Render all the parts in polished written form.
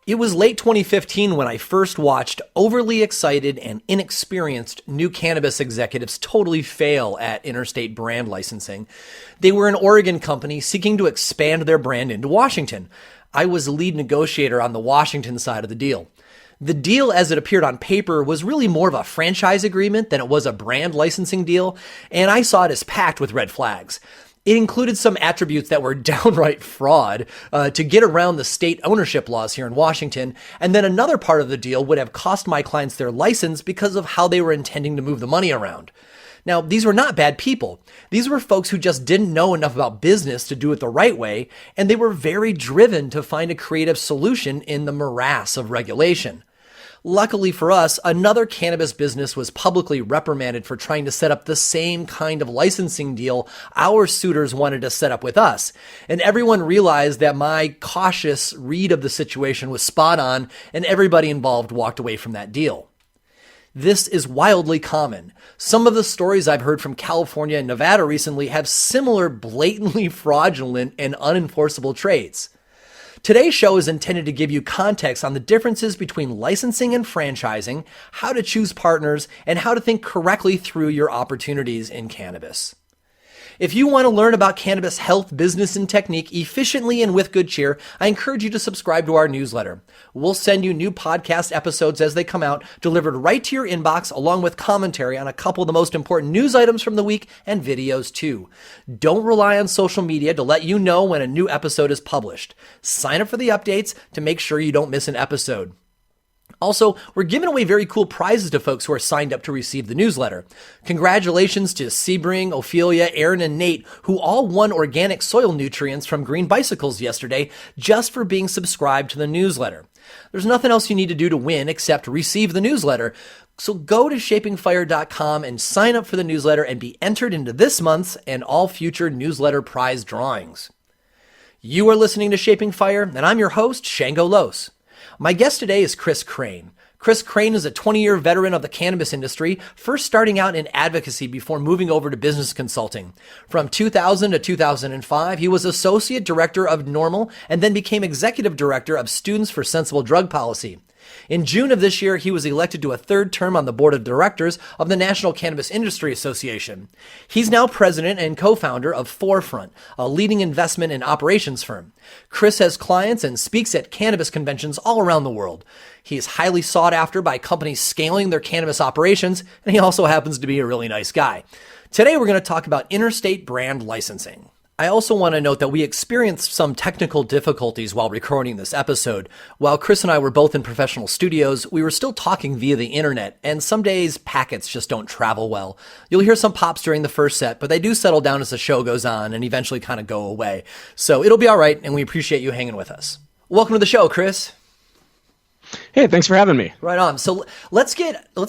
It was late 2015 when I first watched overly excited and inexperienced new cannabis executives totally fail at interstate brand licensing. They were an Oregon company seeking to expand their brand into Washington. I was lead negotiator on the Washington side of the deal. The deal as it appeared on paper was really more of a franchise agreement than it was a brand licensing deal, and I saw it as packed with red flags. It included some attributes that were downright fraud to get around the state ownership laws here in Washington. And then another part of the deal would have cost my clients their license because of how they were intending to move the money around. Now, these were not bad people. These were folks who just didn't know enough about business to do it the right way, and they were very driven to find a creative solution in the morass of regulation. Luckily for us, another cannabis business was publicly reprimanded for trying to set up the same kind of licensing deal our suitors wanted to set up with us. And everyone realized that my cautious read of the situation was spot on, and everybody involved walked away from that deal. This is wildly common. Some of the stories I've heard from California and Nevada recently have similar blatantly fraudulent and unenforceable traits. Today's show is intended to give you context on the differences between licensing and franchising, how to choose partners, and how to think correctly through your opportunities in cannabis. If you want to learn about cannabis health, business, and technique efficiently and with good cheer, I encourage you to subscribe to our newsletter. We'll send you new podcast episodes as they come out, delivered right to your inbox, along with commentary on a couple of the most important news items from the week and videos too. Don't rely on social media to let you know when a new episode is published. Sign up for the updates to make sure you don't miss an episode. Also, we're giving away very cool prizes to folks who are signed up to receive the newsletter. Congratulations to Sebring, Ophelia, Aaron, and Nate, who all won organic soil nutrients from Green Bicycles yesterday just for being subscribed to the newsletter. There's nothing else you need to do to win except receive the newsletter. So go to shapingfire.com and sign up for the newsletter and be entered into this month's and all future newsletter prize drawings. You are listening to Shaping Fire, and I'm your host, Shango Los. My guest today is Kris Krane. Kris Krane is a 20-year veteran of the cannabis industry, first starting out in advocacy before moving over to business consulting. From 2000 to 2005, he was associate director of NORML and then became executive director of Students for Sensible Drug Policy. In June of this year, he was elected to a third term on the board of directors of the National Cannabis Industry Association. He's now president and co-founder of Forefront, a leading investment and operations firm. Kris has clients and speaks at cannabis conventions all around the world. He is highly sought after by companies scaling their cannabis operations, and he also happens to be a really nice guy. Today, we're going to talk about interstate brand licensing. I also want to note that we experienced some technical difficulties while recording this episode. While Kris and I were both in professional studios, we were still talking via the internet, and some days packets just don't travel well. You'll hear some pops during the first set, but they do settle down as the show goes on and eventually kind of go away. So it'll be all right, and we appreciate you hanging with us. Welcome to the show, Kris. Hey, thanks for having me. Right on. So let's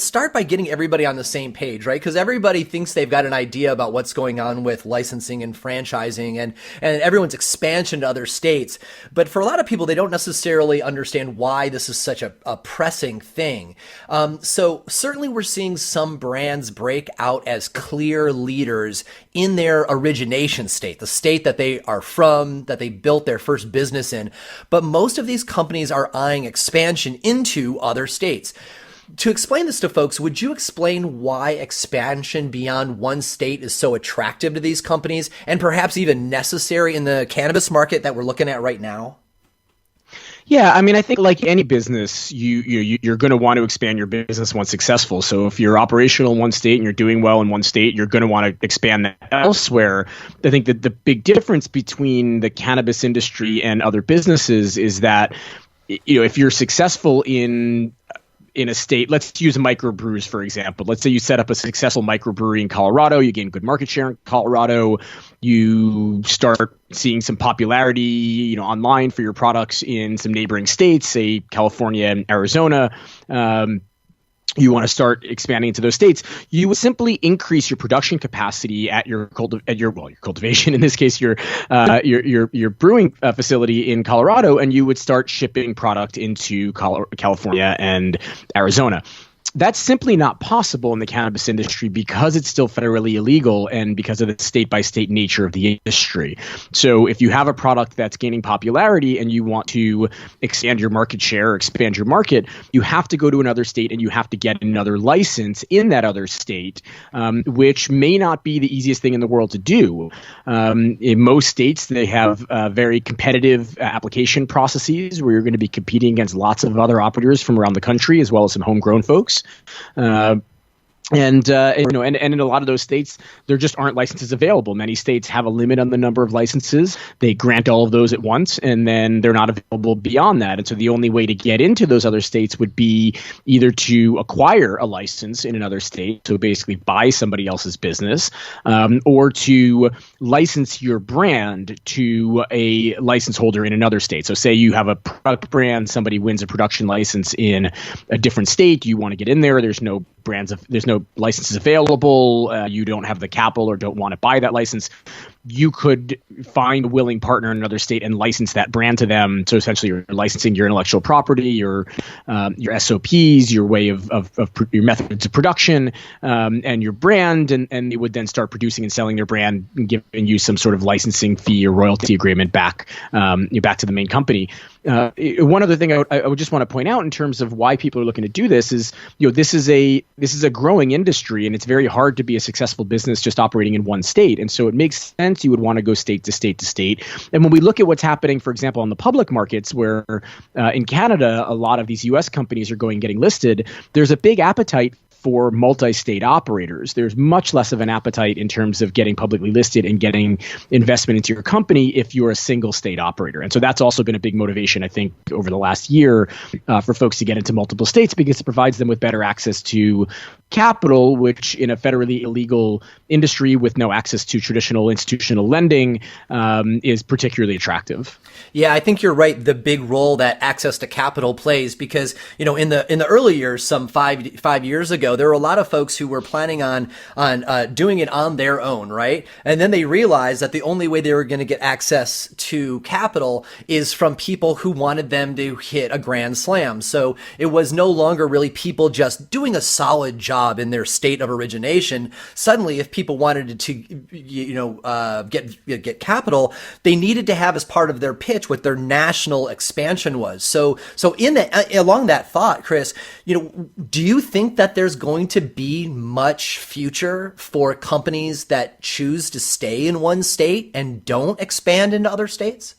start by getting everybody on the same page, right? Because everybody thinks they've got an idea about what's going on with licensing and franchising and everyone's expansion to other states. But for a lot of people, they don't necessarily understand why this is such a pressing thing. So certainly we're seeing some brands break out as clear leaders in their origination state, the state that they are from, that they built their first business in. But most of these companies are eyeing expansion into other states. To explain this to folks, would you explain why expansion beyond one state is so attractive to these companies and perhaps even necessary in the cannabis market that we're looking at right now? Yeah, I mean, I think like any business, you're going to want to expand your business once successful. So if you're operational in one state and you're doing well in one state, you're going to want to expand that elsewhere. I think that the big difference between the cannabis industry and other businesses is that, if you're successful in a state, let's use microbrews, for example. Let's say you set up a successful microbrewery in Colorado, you gain good market share in Colorado, you start seeing some popularity, online for your products in some neighboring states, say California and Arizona. You want to start expanding into those states, you would simply increase your production capacity at your cultivation, in this case, your brewing facility in Colorado, and you would start shipping product into California and Arizona. That's simply not possible in the cannabis industry because it's still federally illegal and because of the state-by-state nature of the industry. So if you have a product that's gaining popularity and you want to expand your market share, expand your market, you have to go to another state and you have to get another license in that other state, which may not be the easiest thing in the world to do. In most states, they have very competitive application processes where you're going to be competing against lots of other operators from around the country, as well as some homegrown folks. And in a lot of those states, there just aren't licenses available. Many states have a limit on the number of licenses. They grant all of those at once, and then they're not available beyond that. And so the only way to get into those other states would be either to acquire a license in another state, so basically buy somebody else's business, or to license your brand to a license holder in another state. So say you have a product brand, somebody wins a production license in a different state, you want to get in there, there's no licenses available, you don't have the capital or don't want to buy that license, you could find a willing partner in another state and license that brand to them. So essentially you're licensing your intellectual property, your SOPs, your way of your methods of production, and your brand, and they would then start producing and selling their brand and giving you some sort of licensing fee or royalty agreement back to the main company. One other thing I would just want to point out in terms of why people are looking to do this is, this is a growing industry, and it's very hard to be a successful business just operating in one state. And so it makes sense you would want to go state to state to state. And when we look at what's happening, for example, on the public markets, where in Canada, a lot of these U.S. companies are getting listed, there's a big appetite for multi-state operators. There's much less of an appetite in terms of getting publicly listed and getting investment into your company if you're a single state operator. And so that's also been a big motivation, I think, over the last year for folks to get into multiple states, because it provides them with better access to capital, which in a federally illegal industry with no access to traditional institutional lending is particularly attractive. Yeah, I think you're right. The big role that access to capital plays, because in the early years, some five years ago, there were a lot of folks who were planning on doing it on their own, right? And then they realized that the only way they were going to get access to capital is from people who wanted them to hit a grand slam. So it was no longer really people just doing a solid job in their state of origination. Suddenly, if people wanted to get capital, they needed to have as part of their pitch what their national expansion was. So along that thought, Kris, do you think that there's going to be much future for companies that choose to stay in one state and don't expand into other states?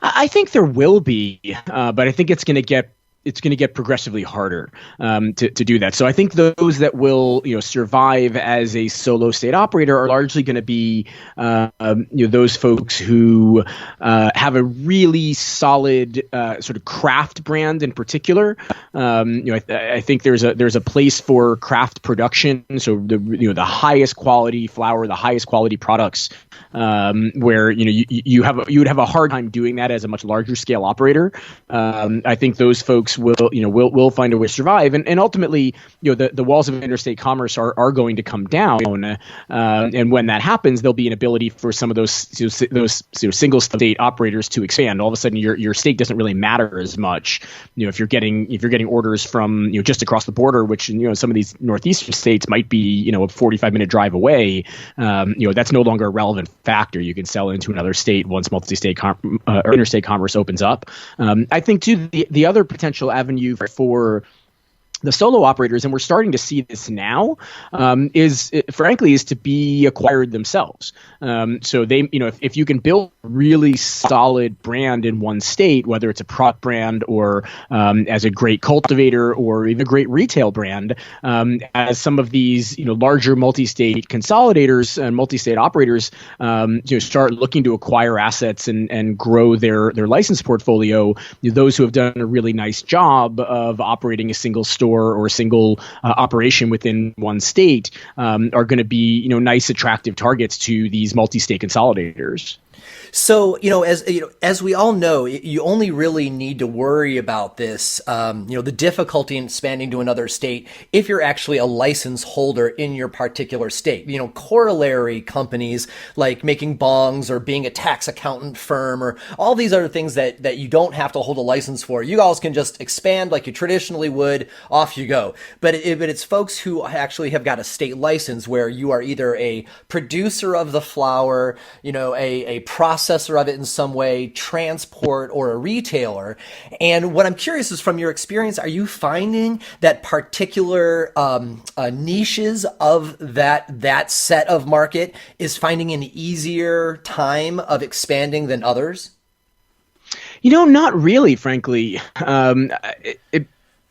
I think there will be, but I think it's going to get progressively harder to do that. So I think those that will survive as a solo state operator are largely going to be those folks who have a really solid sort of craft brand in particular. I think there's a place for craft production. So the highest quality flower, the highest quality products, where you would have a hard time doing that as a much larger scale operator. I think those folks will find a way to survive, and ultimately the walls of interstate commerce are going to come down, and when that happens, there'll be an ability for some of those single state operators to expand. All of a sudden, your state doesn't really matter as much. If you're getting orders from just across the border, which some of these northeastern states might be a 45-minute drive away, that's no longer a relevant factor. You can sell into another state once multi-state or interstate commerce opens up. I think too the other potential avenue for the solo operators, and we're starting to see this now, is to be acquired themselves. So they, if you can build a really solid brand in one state, whether it's a product brand or as a great cultivator or even a great retail brand, as some of these larger multi-state consolidators and multi-state operators start looking to acquire assets and grow their license portfolio, those who have done a really nice job of operating a single store or a single operation within one state are going to be nice, attractive targets to these multi-state consolidators. So, as we all know, you only really need to worry about this, the difficulty in expanding to another state if you're actually a license holder in your particular state. Corollary companies like making bongs or being a tax accountant firm or all these other things that you don't have to hold a license for. You guys can just expand like you traditionally would, off you go. But it's folks who actually have got a state license where you are either a producer of the flower, a processor of it in some way, transport, or a retailer. And what I'm curious is, from your experience, are you finding that particular niches of that set of market is finding an easier time of expanding than others? Not really, frankly.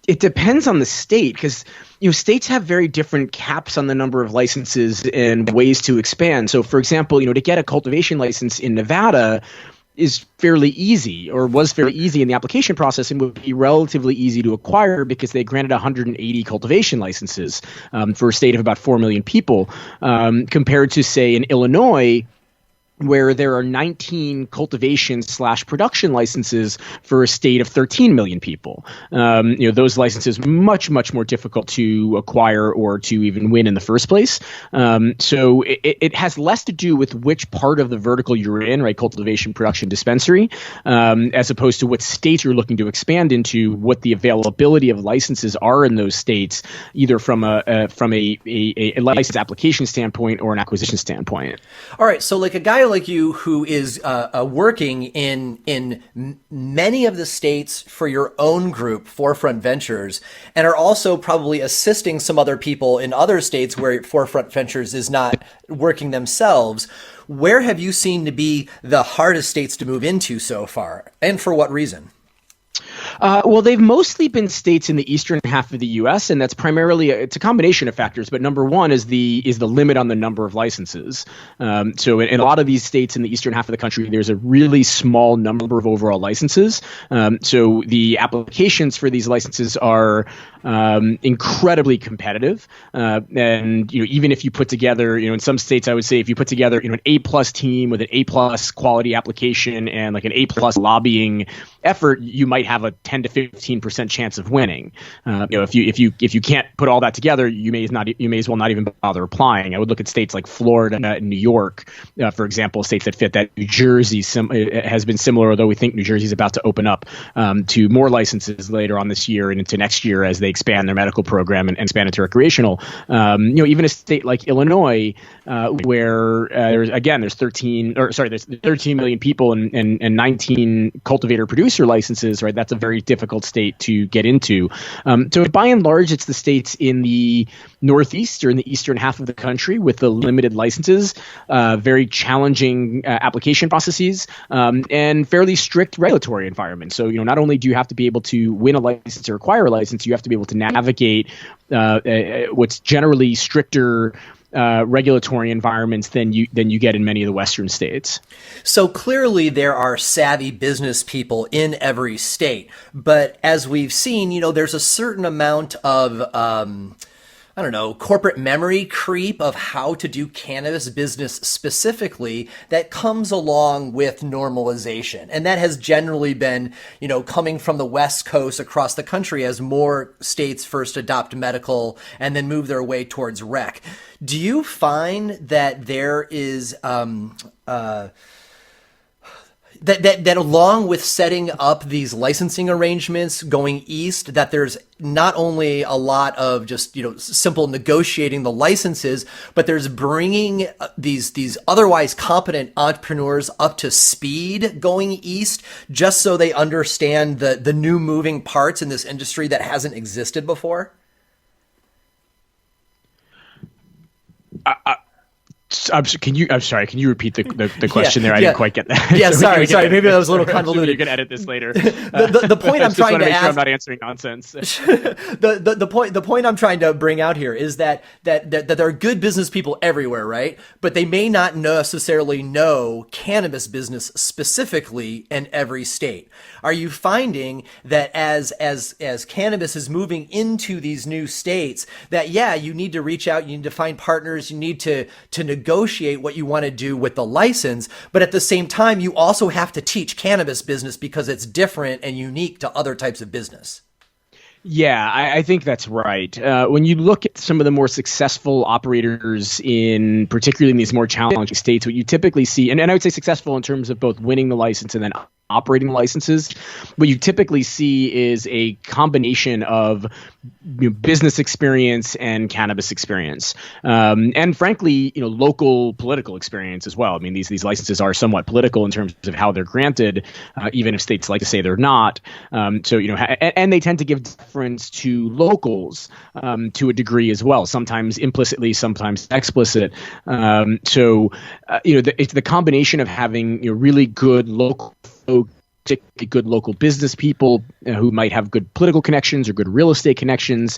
It depends on the state, because states have very different caps on the number of licenses and ways to expand. So, for example, to get a cultivation license in Nevada is fairly easy, or was fairly easy in the application process, and would be relatively easy to acquire because they granted 180 cultivation licenses for a state of about 4 million people, compared to, say, in Illinois, where there are 19 cultivation/production licenses for a state of 13 million people. Those licenses much, much more difficult to acquire or to even win in the first place. So it has less to do with which part of the vertical you're in, right? Cultivation, production, dispensary, as opposed to what states you're looking to expand into, what the availability of licenses are in those states, either from a license application standpoint or an acquisition standpoint. All right. So like a guy like you who is working in many of the states for your own group, Forefront Ventures, and are also probably assisting some other people in other states where Forefront Ventures is not working themselves, where have you seen to be the hardest states to move into so far, and for what reason? Well, they've mostly been states in the eastern half of the U.S., and that's primarily it's a combination of factors. But number one is the limit on the number of licenses. So in a lot of these states in the eastern half of the country, there's a really small number of overall licenses. So the applications for these licenses are incredibly competitive. And even if you put together, in some states, I would say if you put together an A+ team with an A+ quality application and like an A+ lobbying effort, you might have a 10 to 15% chance of winning. If you can't put all that together, you may as well not even bother applying. I would look at states like Florida and New York, for example, states that fit that. New Jersey has been similar, although we think New Jersey is about to open up to more licenses later on this year and into next year as they expand their medical program and expand it to recreational. Even a state like Illinois, where there's 13 million people and 19 cultivator producer licenses, right? That's a very difficult state to get into. So by and large, it's the states in the Northeast or in the eastern half of the country with the limited licenses, very challenging application processes, and fairly strict regulatory environments. So, not only do you have to be able to win a license or acquire a license, you have to be able to navigate what's generally stricter regulatory environments than you get in many of the Western states. So clearly there are savvy business people in every state, but as we've seen, there's a certain amount of corporate memory creep of how to do cannabis business specifically that comes along with normalization. And that has generally been, coming from the West Coast across the country as more states first adopt medical and then move their way towards rec. Do you find that there is that along with setting up these licensing arrangements going east, that there's not only a lot of just, simple negotiating the licenses, but there's bringing these otherwise competent entrepreneurs up to speed going east, just so they understand the new moving parts in this industry that hasn't existed before? I'm sorry. Can you repeat the question there? I didn't quite get that. Yeah, sorry. Maybe that was a little convoluted. You can edit this later. The point I'm trying to make ask. sure I'm not answering nonsense. The point I'm trying to bring out here is that there are good business people everywhere, right? But they may not necessarily know cannabis business specifically in every state. Are you finding that as cannabis is moving into these new states, that you need to reach out, you need to find partners, you need to negotiate what you want to do with the license, but at the same time, you also have to teach cannabis business because it's different and unique to other types of business. Yeah, I think that's right. When you look at some of the more successful operators particularly in these more challenging states, what you typically see, and I would say successful in terms of both winning the license and then operating licenses, what you typically see is a combination of business experience and cannabis experience, and frankly, local political experience as well. I mean, these licenses are somewhat political in terms of how they're granted, even if states like to say they're not. And they tend to give deference to locals to a degree as well, sometimes implicitly, sometimes explicit. It's the combination of having really good local folks, particularly good local business people who might have good political connections or good real estate connections,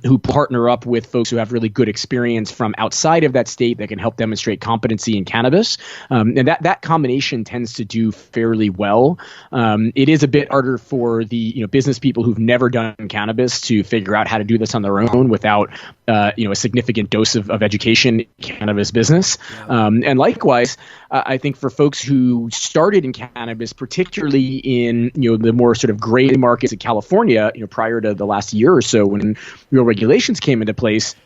who partner up with folks who have really good experience from outside of that state that can help demonstrate competency in cannabis. And that combination tends to do fairly well. It is a bit harder for the business people who've never done cannabis to figure out how to do this on their own without a significant dose of education in cannabis business. And likewise, I think for folks who started in cannabis, particularly in the more sort of gray markets in California, prior to the last year or so when real regulations came into place,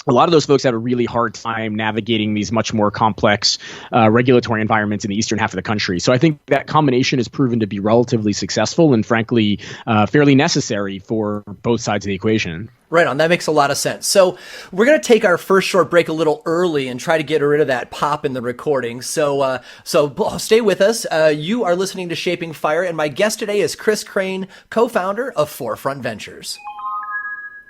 a lot of those folks had a really hard time navigating these much more complex regulatory environments in the eastern half of the country. So I think that combination has proven to be relatively successful and frankly fairly necessary for both sides of the equation. Right on. That makes a lot of sense. So we're going to take our first short break a little early and try to get rid of that pop in the recording. So stay with us. You are listening to Shaping Fire, and my guest today is Kris Krane, co-founder of Forefront Ventures.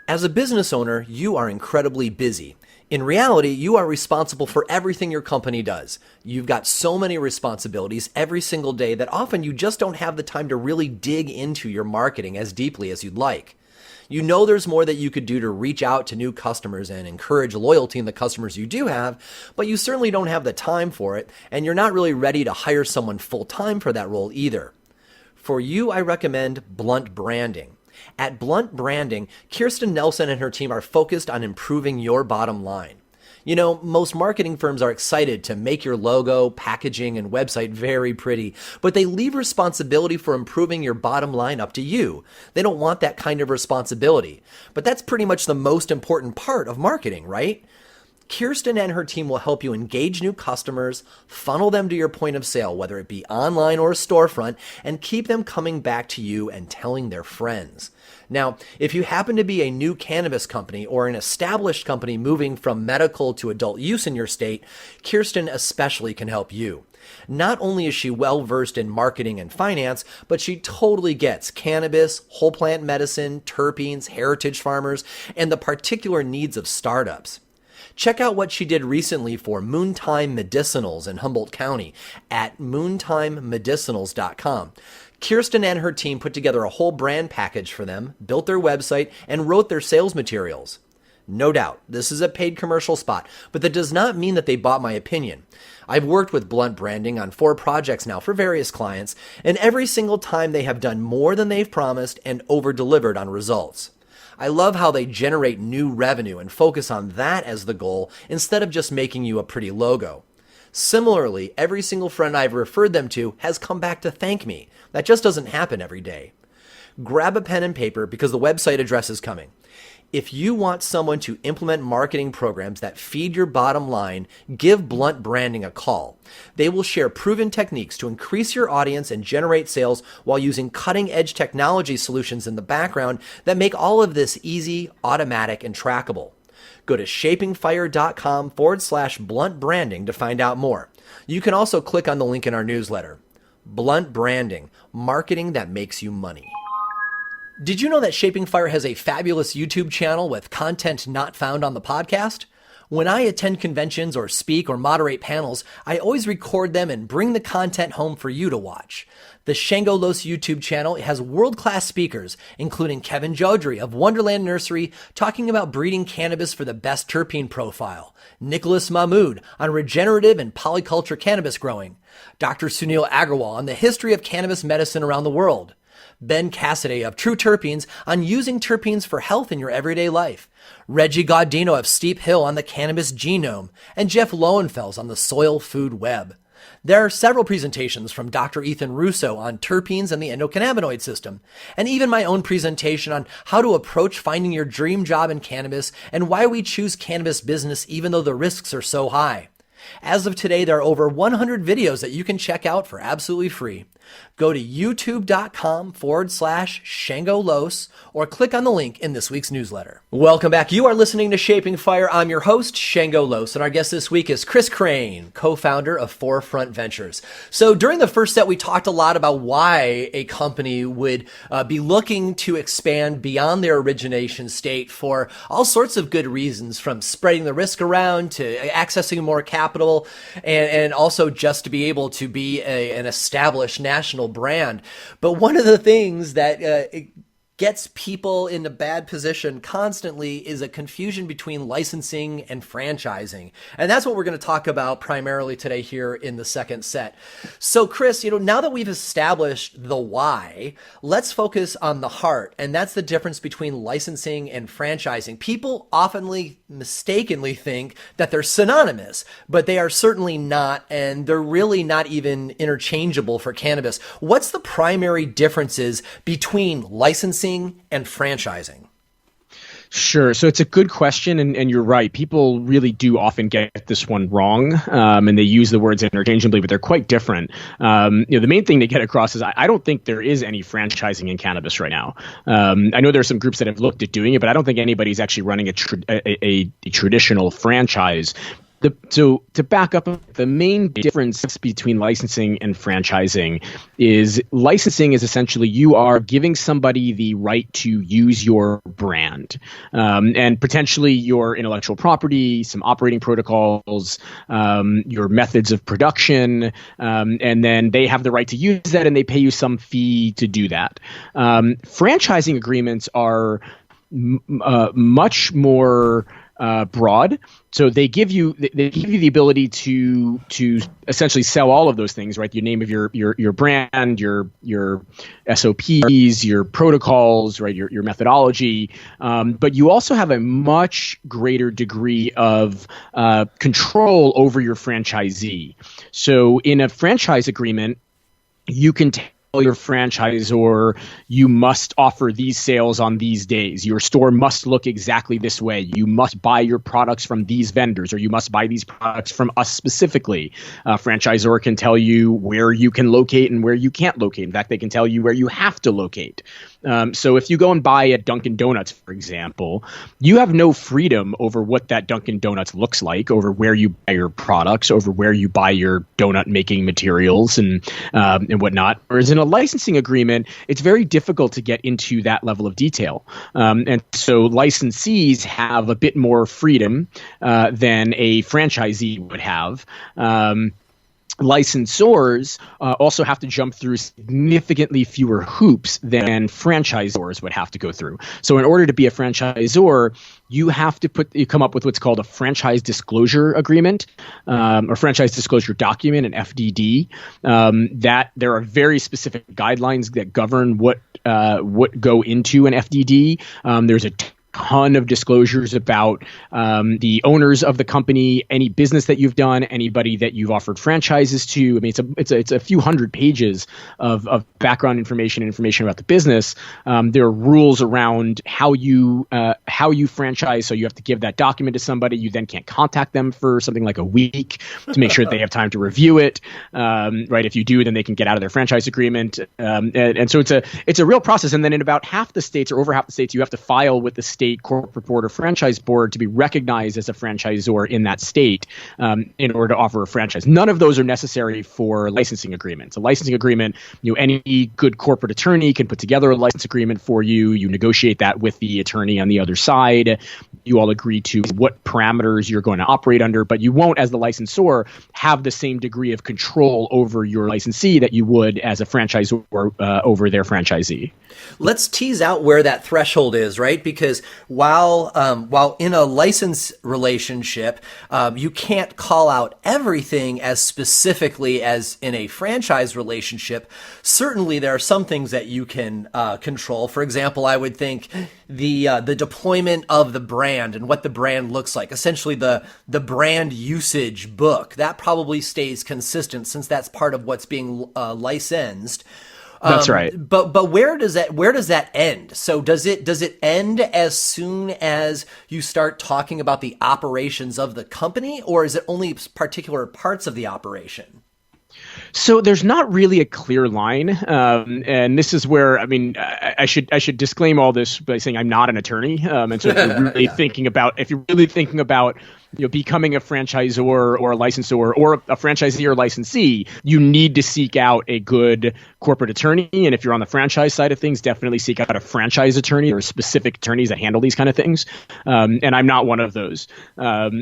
As a business owner, you are incredibly busy. In reality, you are responsible for everything your company does. You've got so many responsibilities every single day that often you just don't have the time to really dig into your marketing as deeply as you'd like. You know there's more that you could do to reach out to new customers and encourage loyalty in the customers you do have, but you certainly don't have the time for it, and you're not really ready to hire someone full-time for that role either. For you, I recommend Blunt Branding. At Blunt Branding, Kirsten Nelson and her team are focused on improving your bottom line. Most marketing firms are excited to make your logo, packaging, and website very pretty, but they leave responsibility for improving your bottom line up to you. They don't want that kind of responsibility. But that's pretty much the most important part of marketing, right? Kirsten and her team will help you engage new customers, funnel them to your point of sale, whether it be online or a storefront, and keep them coming back to you and telling their friends. Now, if you happen to be a new cannabis company or an established company moving from medical to adult use in your state, Kirsten especially can help you. Not only is she well-versed in marketing and finance, but she totally gets cannabis, whole plant medicine, terpenes, heritage farmers, and the particular needs of startups. Check out what she did recently for Moontime Medicinals in Humboldt County at moontimemedicinals.com. Kirsten and her team put together a whole brand package for them, built their website, and wrote their sales materials. No doubt, this is a paid commercial spot, but that does not mean that they bought my opinion. I've worked with Blunt Branding on 4 projects now for various clients, and every single time they have done more than they've promised and over-delivered on results. I love how they generate new revenue and focus on that as the goal instead of just making you a pretty logo. Similarly, every single friend I've referred them to has come back to thank me. That just doesn't happen every day. Grab a pen and paper because the website address is coming. If you want someone to implement marketing programs that feed your bottom line, give Blunt Branding a call. They will share proven techniques to increase your audience and generate sales while using cutting-edge technology solutions in the background that make all of this easy, automatic, and trackable. Go to shapingfire.com/Blunt Branding to find out more. You can also click on the link in our newsletter. Blunt Branding, marketing that makes you money. Did you know that Shaping Fire has a fabulous YouTube channel with content not found on the podcast? When I attend conventions or speak or moderate panels, I always record them and bring the content home for you to watch. The Shango YouTube channel has world-class speakers, including Kevin Jodry of Wonderland Nursery talking about breeding cannabis for the best terpene profile, Nicholas Mahmood on regenerative and polyculture cannabis growing, Dr. Sunil Agrawal on the history of cannabis medicine around the world, Ben Cassidy of True Terpenes on using terpenes for health in your everyday life, Reggie Gaudino of Steep Hill on the cannabis genome, and Jeff Lowenfels on the soil food web. There are several presentations from Dr. Ethan Russo on terpenes and the endocannabinoid system, and even my own presentation on how to approach finding your dream job in cannabis and why we choose cannabis business even though the risks are so high. As of today, there are over 100 videos that you can check out for absolutely free. Go to youtube.com/Shango Los or click on the link in this week's newsletter. Welcome back. You are listening to Shaping Fire. I'm your host, Shango Los, and our guest this week is Kris Krane, co-founder of Forefront Ventures. So during the first set, we talked a lot about why a company would be looking to expand beyond their origination state for all sorts of good reasons, from spreading the risk around to accessing more capital, and also just to be able to be an established national brand. But one of the things that gets people in a bad position constantly is a confusion between licensing and franchising. And that's what we're going to talk about primarily today here in the second set. So Kris, now that we've established the why, let's focus on the heart. And that's the difference between licensing and franchising. People often mistakenly think that they're synonymous, but they are certainly not. And they're really not even interchangeable for cannabis. What's the primary differences between licensing and franchising? Sure. So it's a good question, and you're right. People really do often get this one wrong, and they use the words interchangeably, but they're quite different. The main thing to get across is I don't think there is any franchising in cannabis right now. I know there are some groups that have looked at doing it, but I don't think anybody's actually running a traditional franchise. So to back up, the main difference between licensing and franchising is licensing is essentially you are giving somebody the right to use your brand and potentially your intellectual property, some operating protocols, your methods of production, and then they have the right to use that and they pay you some fee to do that. Franchising agreements are much more broad. So they give you the ability to essentially sell all of those things, right? The name of your brand, your SOPs, your protocols, right? Your methodology, but you also have a much greater degree of control over your franchisee. So in a franchise agreement, you can tell your franchisor, you must offer these sales on these days. Your store must look exactly this way. You must buy your products from these vendors, or you must buy these products from us specifically. Franchisor can tell you where you can locate and where you can't locate. In fact, they can tell you where you have to locate. So if you go and buy at Dunkin' Donuts, for example, you have no freedom over what that Dunkin' Donuts looks like, over where you buy your products, over where you buy your donut making materials and whatnot. Whereas in a licensing agreement, it's very difficult to get into that level of detail. And so licensees have a bit more freedom than a franchisee would have. Licensors also have to jump through significantly fewer hoops than franchisors would have to go through. So in order to be a franchisor, you have to come up with what's called a franchise disclosure agreement or franchise disclosure document, an FDD. That there are very specific guidelines that govern what go into an FDD. There's a ton of disclosures about the owners of the company, any business that you've done, anybody that you've offered franchises to. I mean, it's a few hundred pages of background information about the business. There are rules around how you franchise, so you have to give that document to somebody. You then can't contact them for something like a week to make sure that they have time to review it. Right? If you do, then they can get out of their franchise agreement. And so it's a real process. And then in about half the states, or over half the states, you have to file with the state corporate board or franchise board to be recognized as a franchisor in that state in order to offer a franchise. None of those are necessary for licensing agreements. A licensing agreement, any good corporate attorney can put together a license agreement for you. You negotiate that with the attorney on the other side. you all agree to what parameters you're going to operate under, but you won't, as the licensor, have the same degree of control over your licensee that you would as a franchisor over their franchisee. Let's tease out where that threshold is, right? Because while in a license relationship, you can't call out everything as specifically as in a franchise relationship. Certainly, there are some things that you can control. For example, I would think the deployment of the brand and what the brand looks like. Essentially, the brand usage book that probably stays consistent since that's part of what's being licensed. That's right. But where does that end? So does it end as soon as you start talking about the operations of the company, or is it only particular parts of the operation? So there's not really a clear line, and this is where I should disclaim all this by saying I'm not an attorney, and so if you're really thinking about becoming a franchisor or a licensor or a franchisee or licensee, you need to seek out a good corporate attorney. And if you're on the franchise side of things, definitely seek out a franchise attorney or specific attorneys that handle these kind of things. And I'm not one of those.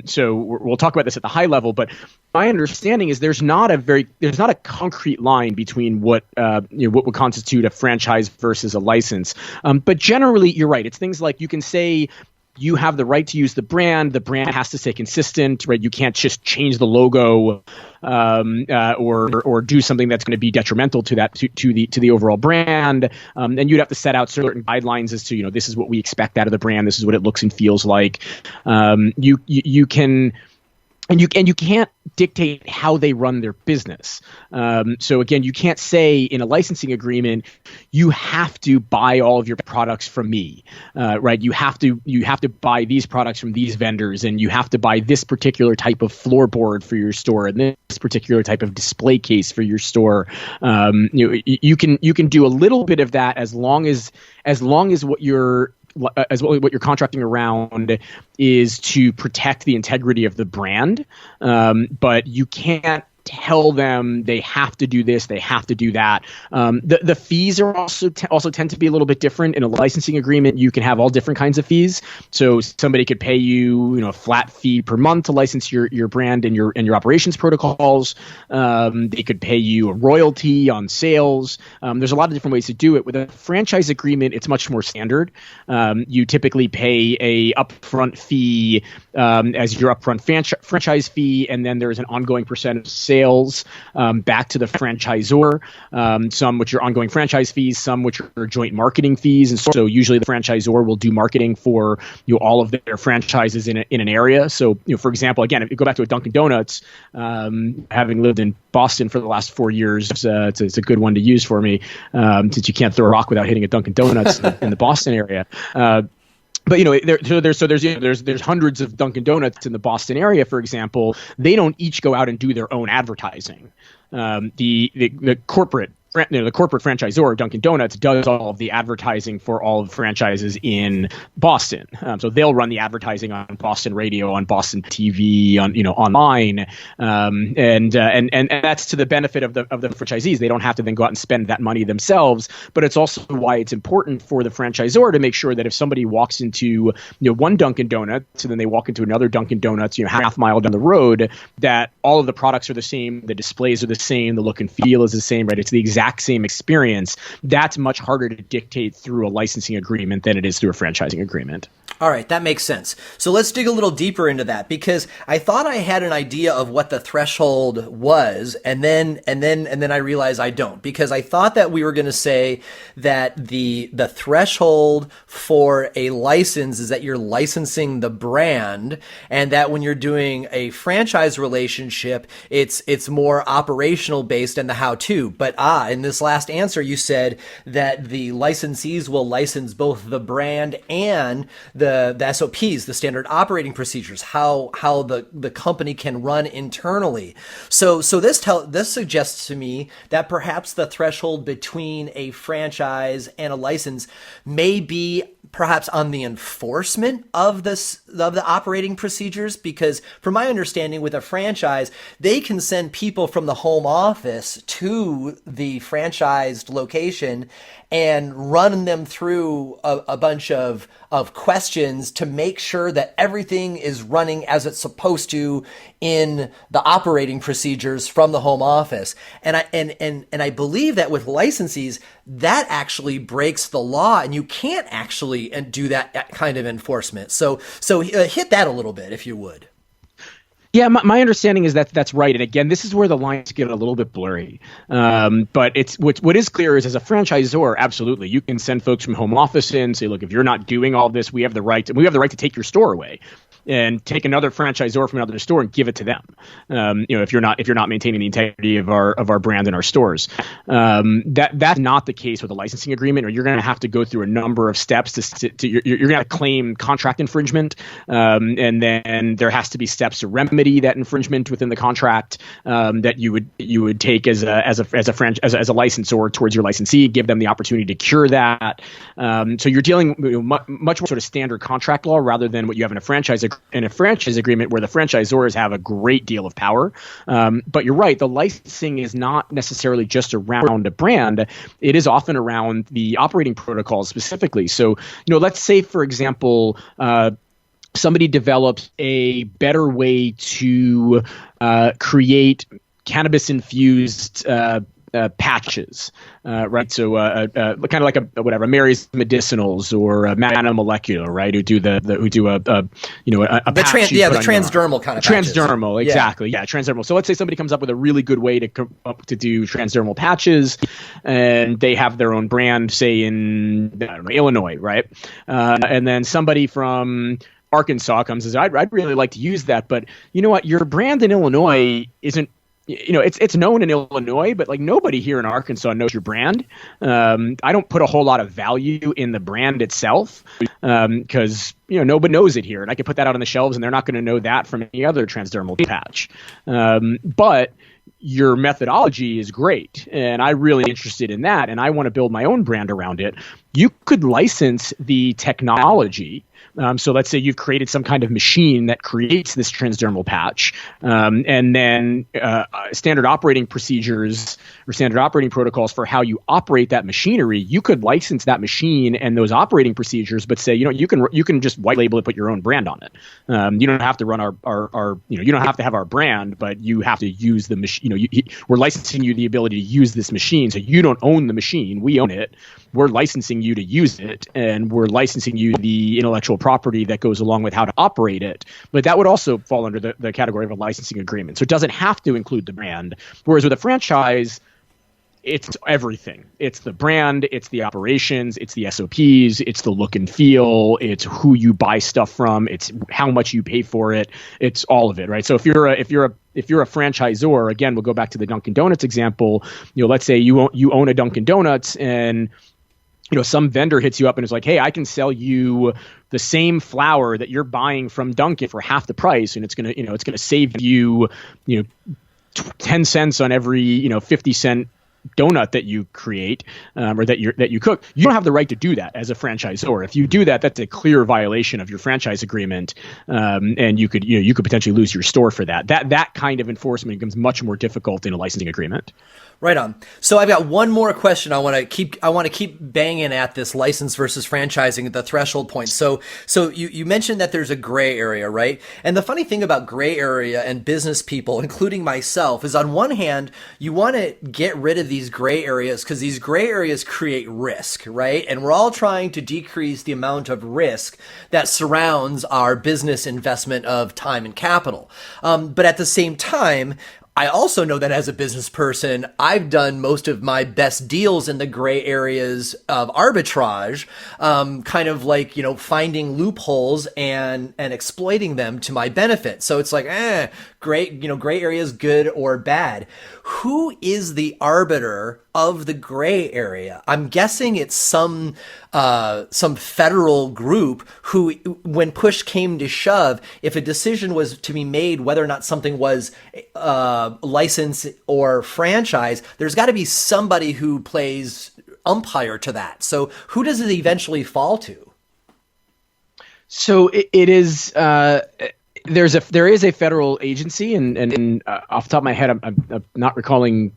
So we'll talk about this at the high level, but my understanding is there's not a concrete line between what would constitute a franchise versus a license. But generally, you're right. It's things like you can say, you have the right to use the brand. The brand has to stay consistent, right? You can't just change the logo or do something that's going to be detrimental to that to the overall brand. And you'd have to set out certain guidelines as to this is what we expect out of the brand. This is what it looks and feels like. You can. And you can't dictate how they run their business. So again, you can't say in a licensing agreement, you have to buy all of your products from me, right? You have to buy these products from these vendors, and you have to buy this particular type of floorboard for your store and this particular type of display case for your store. You can do a little bit of that as long as what you're contracting around is to protect the integrity of the brand, but you can't tell them they have to do this, they have to do that. The fees are also tend to be a little bit different. In a licensing agreement, you can have all different kinds of fees. So somebody could pay you, a flat fee per month to license your brand and your operations protocols. They could pay you a royalty on sales. There's a lot of different ways to do it. With a franchise agreement, it's much more standard. You typically pay a upfront fee as your upfront franchise fee, and then there's an ongoing percentage of sales back to the franchisor, some which are ongoing franchise fees, some which are joint marketing fees. And so usually the franchisor will do marketing for all of their franchises in an area. So, for example, again, if you go back to a Dunkin' Donuts, having lived in Boston for the last 4 years, it's a good one to use for me, since you can't throw a rock without hitting a Dunkin' Donuts in the Boston area. But there's hundreds of Dunkin' Donuts in the Boston area, for example. They don't each go out and do their own advertising. The corporate franchisor of Dunkin' Donuts does all of the advertising for all of the franchises in Boston. So they'll run the advertising on Boston radio, on Boston TV, on online, and that's to the benefit of the franchisees. They don't have to then go out and spend that money themselves. But it's also why it's important for the franchisor to make sure that if somebody walks into one Dunkin' Donuts and then they walk into another Dunkin' Donuts half mile down the road, that all of the products are the same, the displays are the same, the look and feel is the same, right? It's the exact same experience. That's much harder to dictate through a licensing agreement than it is through a franchising agreement. All right, that makes sense. So let's dig a little deeper into that, because I thought I had an idea of what the threshold was, and then I realized I don't, because I thought that we were going to say that the threshold for a license is that you're licensing the brand, and that when you're doing a franchise relationship, it's more operational based and the how-to. But in this last answer, you said that the licensees will license both the brand and the SOPs, the standard operating procedures, how the company can run internally. So this suggests to me that perhaps the threshold between a franchise and a license may be perhaps on the enforcement of the operating procedures, because from my understanding with a franchise, they can send people from the home office to the franchised location and run them through a bunch of questions to make sure that everything is running as it's supposed to in the operating procedures from the home office. And I believe that with licensees, that actually breaks the law, and you can't actually do that kind of enforcement. So hit that a little bit, if you would. Yeah, my understanding is that that's right. And again, this is where the lines get a little bit blurry. But it's what is clear is, as a franchisor, absolutely, you can send folks from home office in, say, look, if you're not doing all this, we have the right to take your store away and take another franchisor from another store and give it to them. If you're not maintaining the integrity of our brand and our stores, that's not the case with a licensing agreement, or you're going to have to go through a number of steps you're going to claim contract infringement, and then there has to be steps to remedy that infringement within the contract that you would take as a licensor towards your licensee, give them the opportunity to cure that. So you're dealing much more sort of standard contract law rather than what you have in a franchise agreement, where the franchisors have a great deal of power. But you're right, the licensing is not necessarily just around a brand. It is often around the operating protocols specifically. So, let's say, for example, somebody develops a better way to create cannabis-infused patches, right? So kind of like a Mary's Medicinals or Mana Molecular, right? Who do a patch transdermal kind of transdermal, patches. Exactly, yeah, transdermal. So let's say somebody comes up with a really good way to do transdermal patches, and they have their own brand, say in Illinois, right? And then somebody from Arkansas comes and says, I'd really like to use that, but you know what? Your brand in Illinois isn't. It's known in Illinois, but like nobody here in Arkansas knows your brand. I don't put a whole lot of value in the brand itself because nobody knows it here, and I can put that out on the shelves, and they're not going to know that from any other transdermal patch. But your methodology is great, and I'm really interested in that, and I want to build my own brand around it. You could license the technology. So let's say you've created some kind of machine that creates this transdermal patch, and then standard operating procedures or standard operating protocols for how you operate that machinery. You could license that machine and those operating procedures, but say, you can just white label it, put your own brand on it. You don't have to run our you don't have to have our brand, but you have to use the machine. We're licensing you the ability to use this machine, so you don't own the machine. We own it. We're licensing you to use it, and we're licensing you the intellectual property that goes along with how to operate it. But that would also fall under the category of a licensing agreement. So it doesn't have to include the brand. Whereas with a franchise, it's everything. It's the brand, it's the operations, it's the SOPs, it's the look and feel, it's who you buy stuff from, it's how much you pay for it, it's all of it, right? So if you're a franchisor, again, we'll go back to the Dunkin' Donuts example. Let's say you own a Dunkin' Donuts, and some vendor hits you up and is like, hey, I can sell you the same flour that you're buying from Dunkin' for half the price, and it's gonna save you 10 cents on every 50-cent donut that you create or that you cook. You don't have the right to do that as a franchisor. If you do that, that's a clear violation of your franchise agreement, and you could potentially lose your store for that. That kind of enforcement becomes much more difficult in a licensing agreement. Right on. So I've got one more question. I want to keep banging at this license versus franchising at the threshold point. So you mentioned that there's a gray area, right? And the funny thing about gray area and business people, including myself, is on one hand, you want to get rid of these gray areas because these gray areas create risk, right? And we're all trying to decrease the amount of risk that surrounds our business investment of time and capital. But at the same time, I also know that as a business person, I've done most of my best deals in the gray areas of arbitrage, kind of like, finding loopholes and exploiting them to my benefit. So it's like, great, gray area is good or bad. Who is the arbiter of the gray area? I'm guessing it's some federal group who, when push came to shove, if a decision was to be made whether or not something was license or franchise, there's got to be somebody who plays umpire to that. So who does it eventually fall to? So it is. There is a federal agency, and off the top of my head, I'm not recalling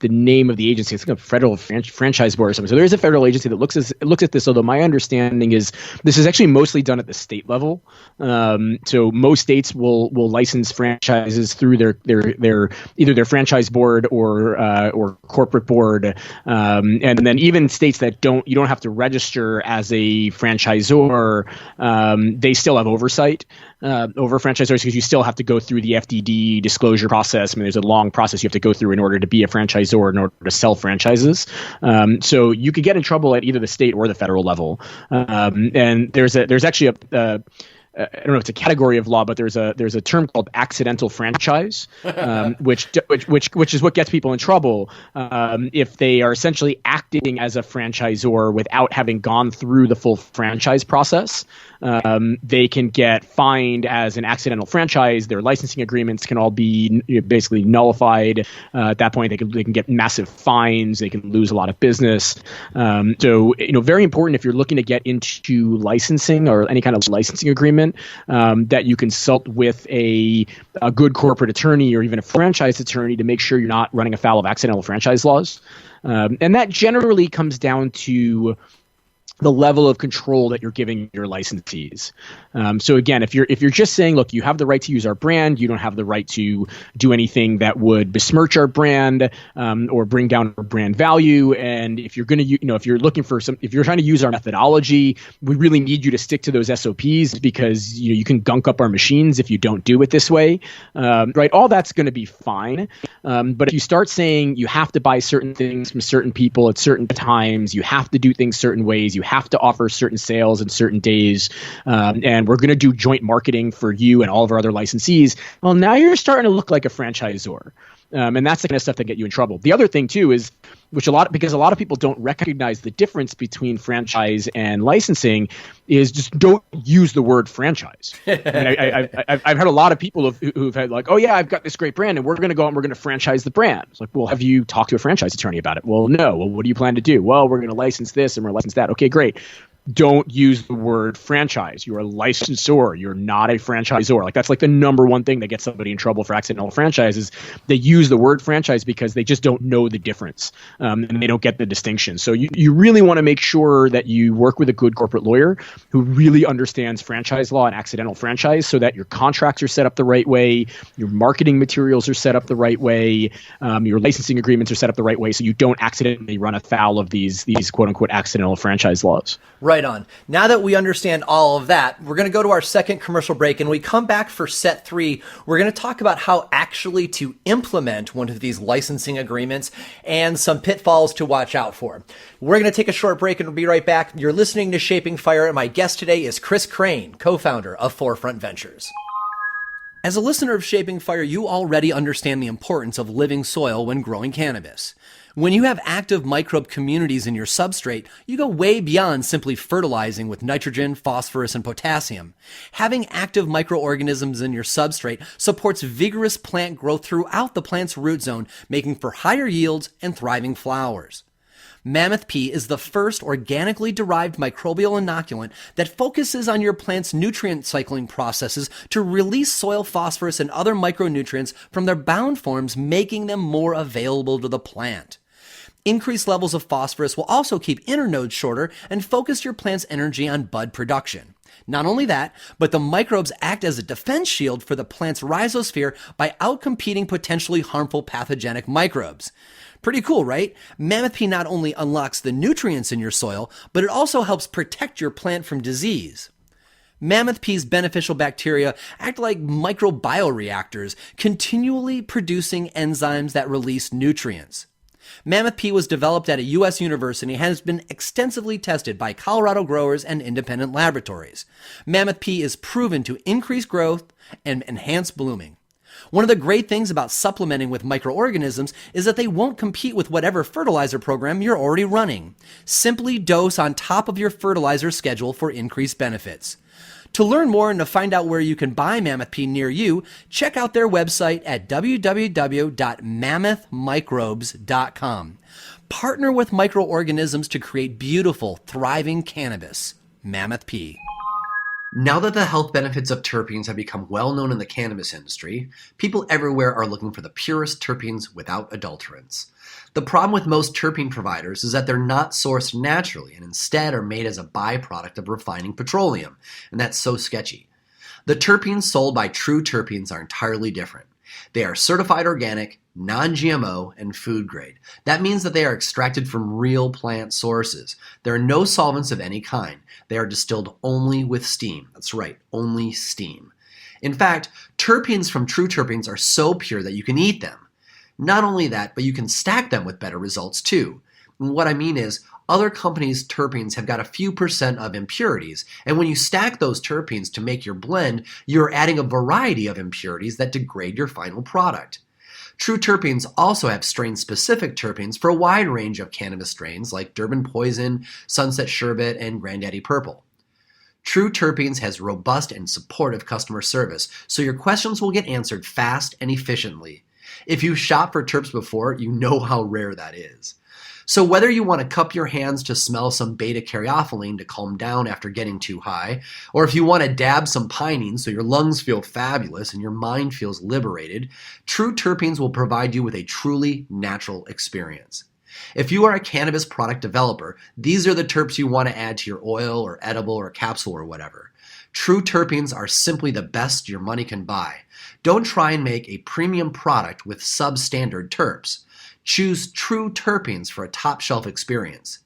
the name of the agency. It's like a federal franchise board or something. So there is a federal agency that looks at this. Although my understanding is this is actually mostly done at the state level. So most states will license franchises through their either their franchise board or corporate board. And then even states that you don't have to register as a franchisor. They still have oversight over franchisors because you still have to go through the FDD disclosure process. I mean, there's a long process you have to go through in order to be a franchisor, in order to sell franchises. So you could get in trouble at either the state or the federal level. And there's actually I don't know if it's a category of law, but there's a term called accidental franchise, which is what gets people in trouble if they are essentially acting as a franchisor without having gone through the full franchise process. They can get fined as an accidental franchise. Their licensing agreements can all be basically nullified. At that point, they can get massive fines. They can lose a lot of business. So very important if you're looking to get into licensing or any kind of licensing agreement, that you consult with a good corporate attorney or even a franchise attorney to make sure you're not running afoul of accidental franchise laws. And that generally comes down to the level of control that you're giving your licensees. So again, if you're just saying, look, you have the right to use our brand, you don't have the right to do anything that would besmirch our brand or bring down our brand value. And if you're going to, if you're looking for if you're trying to use our methodology, we really need you to stick to those SOPs because you can gunk up our machines if you don't do it this way, right? All that's going to be fine. But if you start saying you have to buy certain things from certain people at certain times, you have to do things certain ways, you have to offer certain sales in certain days, and we're going to do joint marketing for you and all of our other licensees. Well, now you're starting to look like a franchisor. And that's the kind of stuff that get you in trouble. The other thing too is, because a lot of people don't recognize the difference between franchise and licensing, is just don't use the word franchise. I've heard a lot of people who've had like, oh yeah, I've got this great brand and we're going to go out and we're going to franchise the brand. It's like, well, have you talked to a franchise attorney about it? Well, no. Well, what do you plan to do? Well, we're going to license this and we're going to license that. Okay, great. Don't use the word franchise. You're a licensor. You're not a franchisor. Like that's like the number one thing that gets somebody in trouble for accidental franchises. They use the word franchise because they just don't know the difference, and they don't get the distinction. So you really want to make sure that you work with a good corporate lawyer who really understands franchise law and accidental franchise, so that your contracts are set up the right way, your marketing materials are set up the right way, your licensing agreements are set up the right way, so you don't accidentally run afoul of these quote unquote accidental franchise laws. Right on. Now that we understand all of that, we're going to go to our second commercial break, and we come back for set 3. We're going to talk about how actually to implement one of these licensing agreements and some pitfalls to watch out for. We're going to take a short break and we'll be right back. You're listening to Shaping Fire, and my guest today is Kris Krane, co-founder of Forefront Ventures. As a listener of Shaping Fire, you already understand the importance of living soil when growing cannabis. When you have active microbe communities in your substrate, you go way beyond simply fertilizing with nitrogen, phosphorus, and potassium. Having active microorganisms in your substrate supports vigorous plant growth throughout the plant's root zone, making for higher yields and thriving flowers. Mammoth P is the first organically derived microbial inoculant that focuses on your plant's nutrient cycling processes to release soil phosphorus and other micronutrients from their bound forms, making them more available to the plant. Increased levels of phosphorus will also keep internodes shorter and focus your plant's energy on bud production. Not only that, but the microbes act as a defense shield for the plant's rhizosphere by outcompeting potentially harmful pathogenic microbes. Pretty cool, right? Mammoth P not only unlocks the nutrients in your soil, but it also helps protect your plant from disease. Mammoth P's beneficial bacteria act like microbioreactors, continually producing enzymes that release nutrients. Mammoth P was developed at a U.S. university and has been extensively tested by Colorado growers and independent laboratories. Mammoth P is proven to increase growth and enhance blooming. One of the great things about supplementing with microorganisms is that they won't compete with whatever fertilizer program you're already running. Simply dose on top of your fertilizer schedule for increased benefits. To learn more and to find out where you can buy Mammoth P near you, check out their website at www.mammothmicrobes.com. Partner with microorganisms to create beautiful, thriving cannabis. Mammoth P. Now that the health benefits of terpenes have become well known in the cannabis industry, people everywhere are looking for the purest terpenes without adulterants. The problem with most terpene providers is that they're not sourced naturally and instead are made as a byproduct of refining petroleum, and that's so sketchy. The terpenes sold by True Terpenes are entirely different. They are certified organic, non-GMO, and food grade. That means that they are extracted from real plant sources. There are no solvents of any kind. They are distilled only with steam. That's right, only steam. In fact, terpenes from True Terpenes are so pure that you can eat them. Not only that, but you can stack them with better results too. And what I mean is, other companies' terpenes have got a few percent of impurities, and when you stack those terpenes to make your blend, you're adding a variety of impurities that degrade your final product. True Terpenes also have strain-specific terpenes for a wide range of cannabis strains like Durban Poison, Sunset Sherbet, and Granddaddy Purple. True Terpenes has robust and supportive customer service, so your questions will get answered fast and efficiently. If you've shopped for terps before, you know how rare that is. So whether you want to cup your hands to smell some beta-caryophyllene to calm down after getting too high, or if you want to dab some pinene so your lungs feel fabulous and your mind feels liberated, True Terpenes will provide you with a truly natural experience. If you are a cannabis product developer, these are the terps you want to add to your oil or edible or capsule or whatever. True Terpenes are simply the best your money can buy. Don't try and make a premium product with substandard terps. Choose True Terpenes for a top-shelf experience.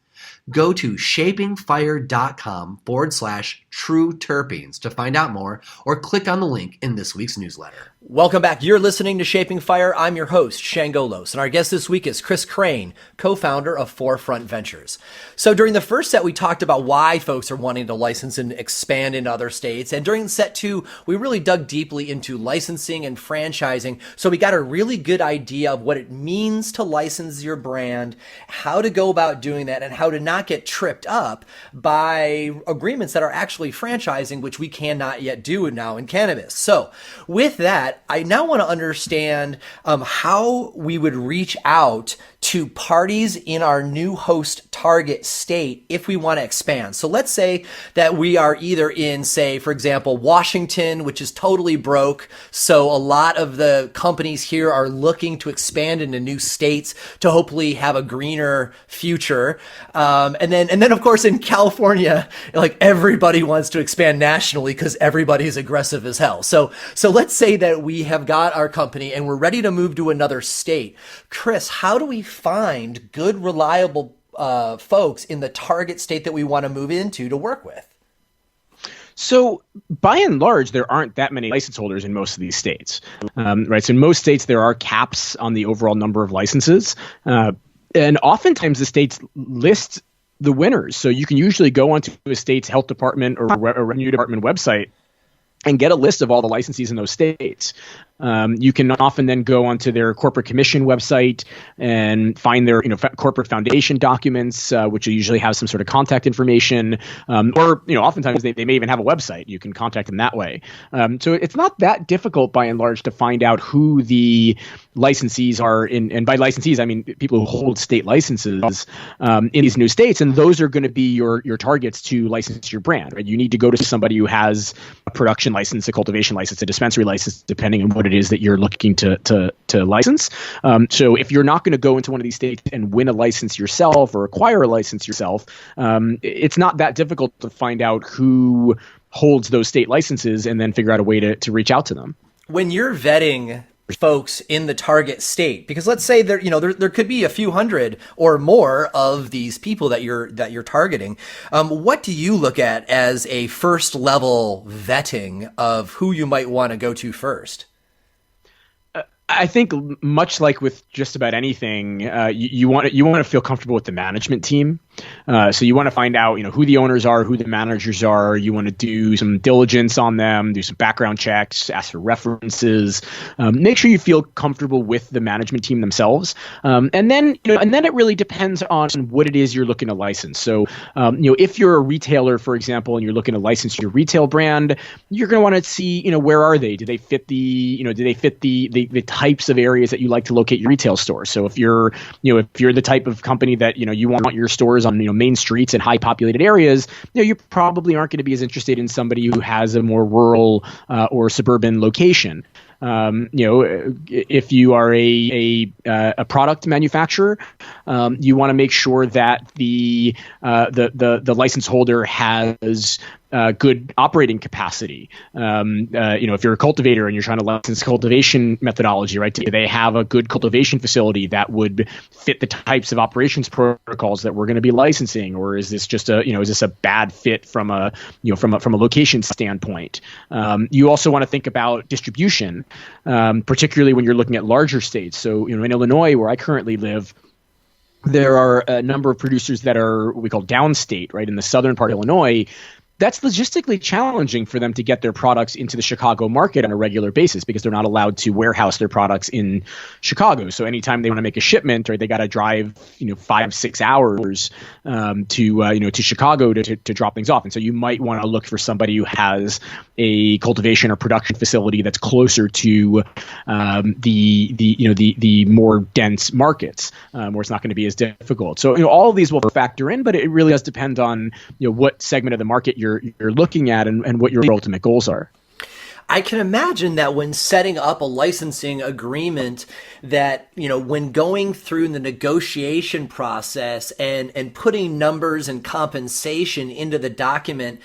Go to shapingfire.com/True Terpenes to find out more, or click on the link in this week's newsletter. Welcome back. You're listening to Shaping Fire. I'm your host, Shango, and our guest this week is Kris Krane, co-founder of Forefront Ventures. So during the first set, we talked about why folks are wanting to license and expand into other states. And during set two, we really dug deeply into licensing and franchising. So we got a really good idea of what it means to license your brand, how to go about doing that, and how to not get tripped up by agreements that are actually franchising, which we cannot yet do now in cannabis. So with that, I now want to understand how we would reach out to parties in our new host target state if we want to expand. So let's say that we are either in, say, for example, Washington, which is totally broke. So a lot of the companies here are looking to expand into new states to hopefully have a greener future. And then of course in California, like everybody wants to expand nationally because everybody's aggressive as hell. So let's say that we have got our company and we're ready to move to another state. Kris, how do we find good, reliable folks in the target state that we want to move into to work with? So by and large, there aren't that many license holders in most of these states, right? So in most states, there are caps on the overall number of licenses. And oftentimes the states list the winners. So you can usually go onto a state's health department or revenue department website and get a list of all the licensees in those states. You can often then go onto their corporate commission website and find their corporate foundation documents, which usually have some sort of contact information, or oftentimes they may even have a website. You can contact them that way. So it's not that difficult by and large to find out who the licensees are and by licensees I mean people who hold state licenses in these new states, and those are going to be your targets to license your brand. Right? You need to go to somebody who has a production license, a cultivation license, a dispensary license, depending on what it is that you're looking to license. So if you're not going to go into one of these states and win a license yourself or acquire a license yourself, it's not that difficult to find out who holds those state licenses and then figure out a way to reach out to them. When you're vetting folks in the target state, because let's say there could be a few hundred or more of these people that you're targeting, what do you look at as a first level vetting of who you might want to go to first? I think much like with just about anything, you want to feel comfortable with the management team. So you want to find out, who the owners are, who the managers are. You want to do some diligence on them, do some background checks, ask for references. Make sure you feel comfortable with the management team themselves. And then it really depends on what it is you're looking to license. So, if you're a retailer, for example, and you're looking to license your retail brand, you're going to want to see, where are they? Do they fit the types of areas that you like to locate your retail stores? So if you're the type of company that, you want your stores stores on main streets in high populated areas, you probably aren't going to be as interested in somebody who has a more rural or suburban location. If you are a product manufacturer, you want to make sure that the license holder has good operating capacity. If you're a cultivator and you're trying to license cultivation methodology, right? Do they have a good cultivation facility that would fit the types of operations protocols that we're going to be licensing, or is this just is this a bad fit from a location standpoint? You also want to think about distribution, particularly when you're looking at larger states. So, in Illinois, where I currently live, there are a number of producers that are what we call downstate, right, in the southern part of Illinois. That's logistically challenging for them to get their products into the Chicago market on a regular basis because they're not allowed to warehouse their products in Chicago. So anytime they want to make a shipment, right, they got to drive 5-6 hours to Chicago to drop things off. And so you might want to look for somebody who has a cultivation or production facility that's closer to the more dense markets where it's not going to be as difficult. So all of these will factor in, but it really does depend on what segment of the market you're looking at and what your ultimate goals are. I can imagine that when setting up a licensing agreement that, when going through the negotiation process and putting numbers and compensation into the document,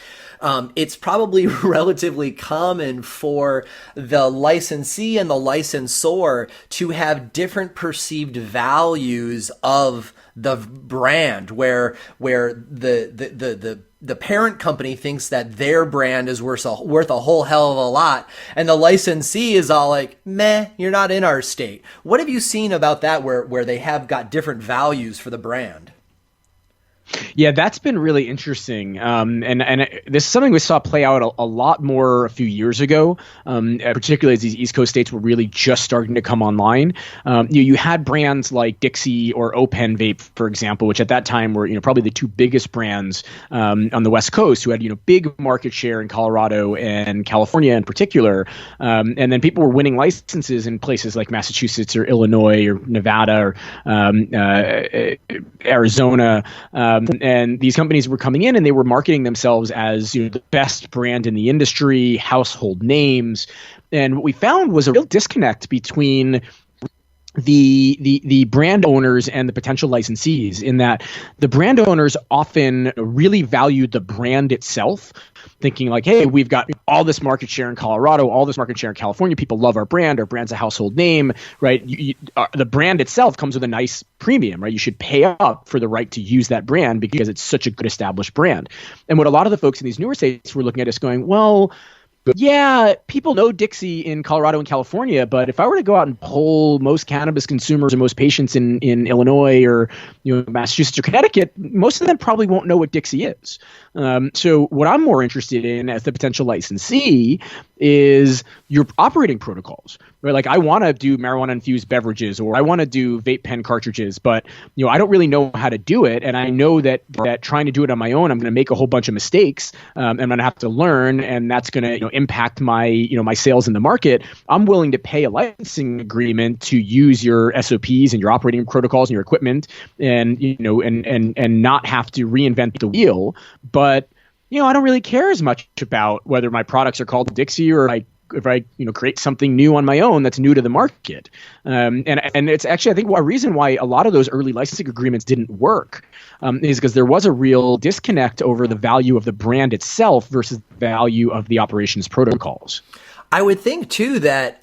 it's probably relatively common for the licensee and the licensor to have different perceived values of the brand, where the parent company thinks that their brand is worth a whole hell of a lot, and the licensee is all like, meh, you're not in our state. What have you seen about that where they have got different values for the brand? Yeah, that's been really interesting. And this is something we saw play out a lot more a few years ago, particularly as these East Coast states were really just starting to come online. You had brands like Dixie or Open Vape, for example, which at that time were probably the two biggest brands on the West Coast, who had big market share in Colorado and California in particular. And then people were winning licenses in places like Massachusetts or Illinois or Nevada or Arizona. And these companies were coming in and they were marketing themselves as the best brand in the industry, household names. And what we found was a real disconnect between the brand owners and the potential licensees, in that the brand owners often really valued the brand itself, thinking like, hey, we've got all this market share in Colorado, all this market share in California. People love our brand's a household name, right? The brand itself comes with a nice premium, right? You should pay up for the right to use that brand because it's such a good established brand. And what a lot of the folks in these newer states were looking at is going, well, yeah, people know Dixie in Colorado and California, but if I were to go out and poll most cannabis consumers or most patients in Illinois or Massachusetts or Connecticut, most of them probably won't know what Dixie is. So what I'm more interested in as the potential licensee is your operating protocols, right? Like, I want to do marijuana infused beverages, or I want to do vape pen cartridges, but I don't really know how to do it, and I know that trying to do it on my own, I'm going to make a whole bunch of mistakes, and I'm going to have to learn, and that's going to impact my my sales in the market. I'm willing to pay a licensing agreement to use your SOPs and your operating protocols and your equipment, and and not have to reinvent the wheel. But I don't really care as much about whether my products are called Dixie or if I create something new on my own that's new to the market. And it's actually, I think, a reason why a lot of those early licensing agreements didn't work is because there was a real disconnect over the value of the brand itself versus the value of the operations protocols. I would think too that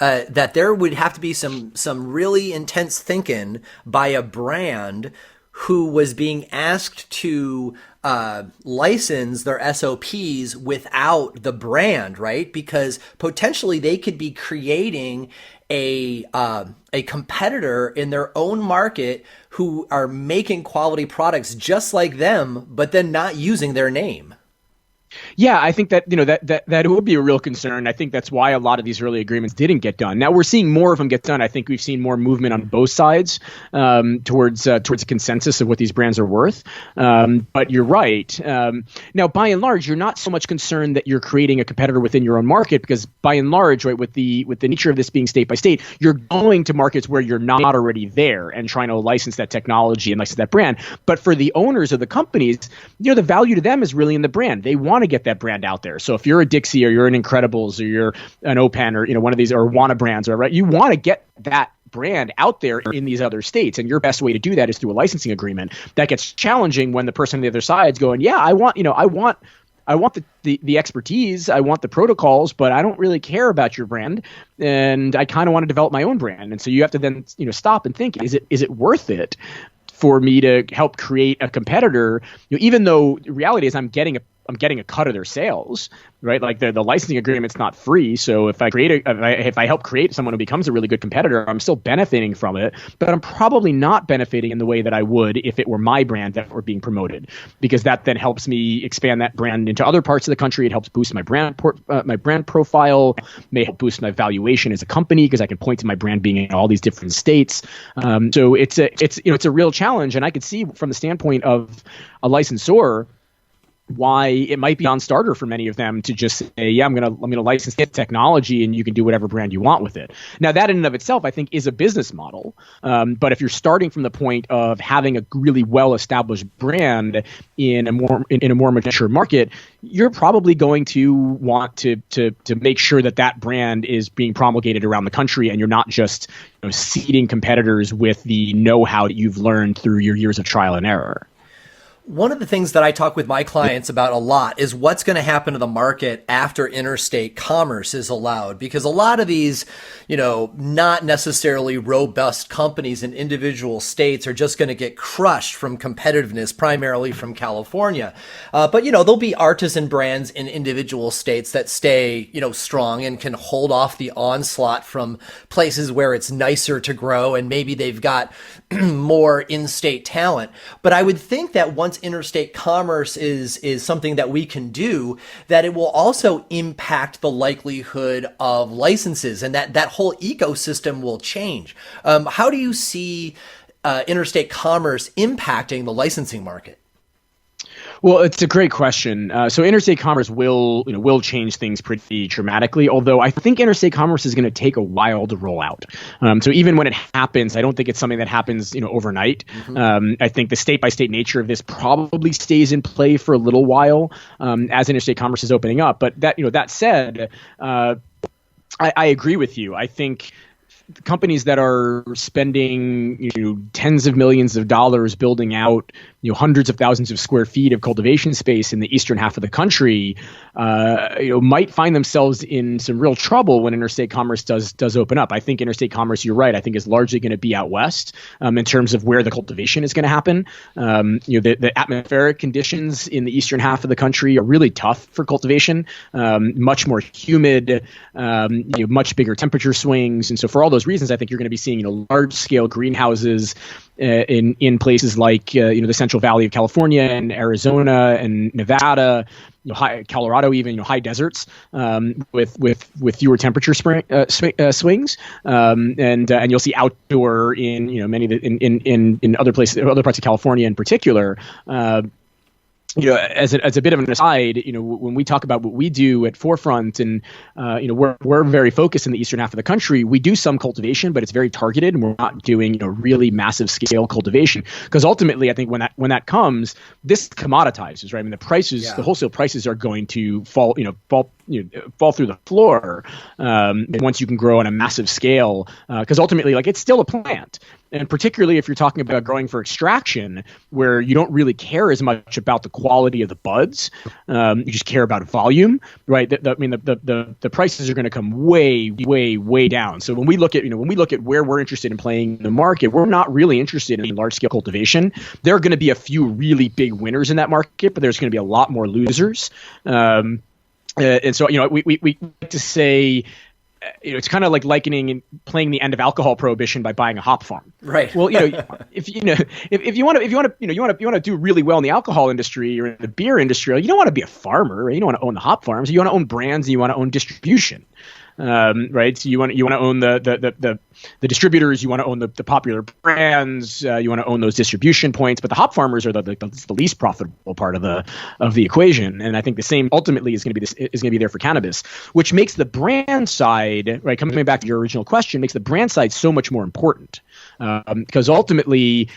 there would have to be some really intense thinking by a brand who was being asked to license their SOPs without the brand, right? Because potentially they could be creating a competitor in their own market who are making quality products just like them, but then not using their name. Yeah, I think that that would be a real concern. I think that's why a lot of these early agreements didn't get done. Now we're seeing more of them get done. I think we've seen more movement on both sides towards a consensus of what these brands are worth. But you're right. Now, by and large, you're not so much concerned that you're creating a competitor within your own market, because by and large, right, with the nature of this being state by state, you're going to markets where you're not already there and trying to license that technology and license that brand. But for the owners of the companies, the value to them is really in the brand. They want to get that brand out there. So if you're a Dixie or you're an Incredibles or you're an Open or one of these or Wanna brands, or right, you want to get that brand out there in these other states, and your best way to do that is through a licensing agreement. That gets challenging when the person on the other side's going, yeah, I want the expertise, I want the protocols, but I don't really care about your brand, and I kind of want to develop my own brand. And so you have to then stop and think, is it worth it for me to help create a competitor? Even though the reality is I'm getting a cut of their sales, right? Like the licensing agreement's not free. So if I help create someone who becomes a really good competitor, I'm still benefiting from it, but I'm probably not benefiting in the way that I would if it were my brand that were being promoted, because that then helps me expand that brand into other parts of the country. It helps boost my brand profile, may help boost my valuation as a company, because I can point to my brand being in all these different states. So it's a real challenge, and I could see from the standpoint of a licensor why it might be non-starter for many of them to just say, yeah, I'm gonna license the technology and you can do whatever brand you want with it. Now, that in and of itself, I think, is a business model. But if you're starting from the point of having a really well-established brand in a more mature market, you're probably going to want to make sure that brand is being promulgated around the country, and you're not just seeding competitors with the know-how that you've learned through your years of trial and error. One of the things that I talk with my clients about a lot is what's going to happen to the market after interstate commerce is allowed, because a lot of these, not necessarily robust companies in individual states are just going to get crushed from competitiveness, primarily from California. But there'll be artisan brands in individual states that stay, strong and can hold off the onslaught from places where it's nicer to grow, and maybe they've got more in-state talent. But I would think that once interstate commerce is something that we can do, that it will also impact the likelihood of licenses, and that whole ecosystem will change. How do you see interstate commerce impacting the licensing market? Well, it's a great question. So interstate commerce will change things pretty dramatically, although I think interstate commerce is going to take a while to roll out. So even when it happens, I don't think it's something that happens overnight. Mm-hmm. I think the state-by-state nature of this probably stays in play for a little while as interstate commerce is opening up. But that said, I agree with you. I think companies that are spending tens of millions of dollars building out hundreds of thousands of square feet of cultivation space in the eastern half of the country might find themselves in some real trouble when interstate commerce does open up. I think interstate commerce, you're right, I think is largely going to be out west in terms of where the cultivation is going to happen. The atmospheric conditions in the eastern half of the country are really tough for cultivation, much more humid, much bigger temperature swings, and so for all those reasons, I think you're going to be seeing large-scale greenhouses in places like the Central Valley of California and Arizona and Nevada, Colorado, even high deserts with fewer temperature swings, and you'll see outdoor in many of in other places, other parts of California in particular. As a bit of an aside, when we talk about what we do at Forefront, and we're very focused in the eastern half of the country. We do some cultivation, but it's very targeted, and we're not doing really massive scale cultivation, because ultimately, I think when that comes, this commoditizes, right? I mean, the prices, the wholesale prices are going to fall through the floor once you can grow on a massive scale, because ultimately, it's still a plant. And particularly if you're talking about growing for extraction, where you don't really care as much about the quality of the buds, you just care about volume, right? The prices are going to come way, way, way down. So when we look at where we're interested in playing in the market, we're not really interested in large scale cultivation. There are going to be a few really big winners in that market, but there's going to be a lot more losers. And so we like to say, it's kind of like likening and playing the end of alcohol prohibition by buying a hop farm. Right. Well, if you want to do really well in the alcohol industry or in the beer industry, you don't want to be a farmer. Right? You don't want to own the hop farms. You want to own brands and you want to own distribution. Right. So you want to own the distributors. You want to own the popular brands. You want to own those distribution points. But the hop farmers are the least profitable part of the equation. And I think the same ultimately is going to be there for cannabis, which makes the brand side, right, coming back to your original question, makes the brand side so much more important, because ultimately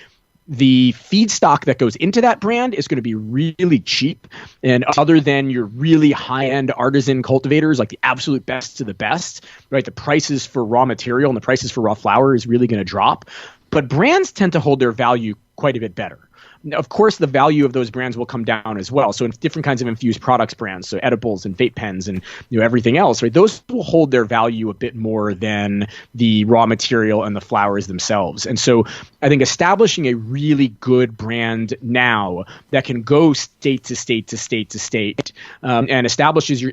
the feedstock that goes into that brand is going to be really cheap. And other than your really high-end artisan cultivators, like the absolute best of the best, right, the prices for raw material and the prices for raw flower is really going to drop. But brands tend to hold their value quite a bit better. Now, of course, the value of those brands will come down as well. So in different kinds of infused products brands, so edibles and vape pens and everything else, right? Those will hold their value a bit more than the raw material and the flowers themselves. And so I think establishing a really good brand now that can go state to state to state to state, and establishes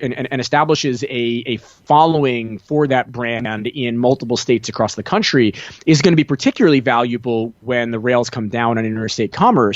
a following for that brand in multiple states across the country is going to be particularly valuable when the rails come down on interstate commerce,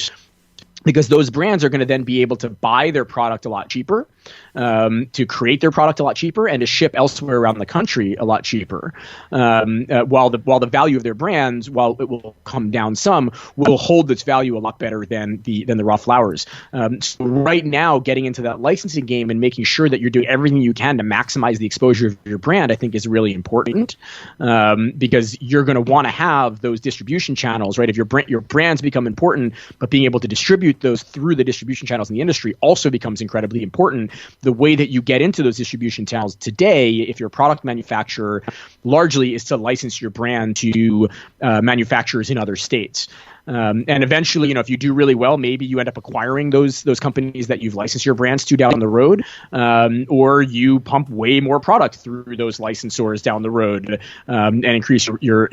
because those brands are going to then be able to buy their product a lot cheaper, to create their product a lot cheaper, and to ship elsewhere around the country a lot cheaper. While the value of their brands, while it will come down some, will hold its value a lot better than the raw flowers. So right now, getting into that licensing game and making sure that you're doing everything you can to maximize the exposure of your brand, I think is really important, because you're going to want to have those distribution channels, right? If your brands become important, but being able to distribute those through the distribution channels in the industry also becomes incredibly important. The way that you get into those distribution channels today, if you're a product manufacturer, largely is to license your brand to manufacturers in other states. And eventually, if you do really well, maybe you end up acquiring those companies that you've licensed your brands to down the road, or you pump way more product through those licensors down the road, and increase your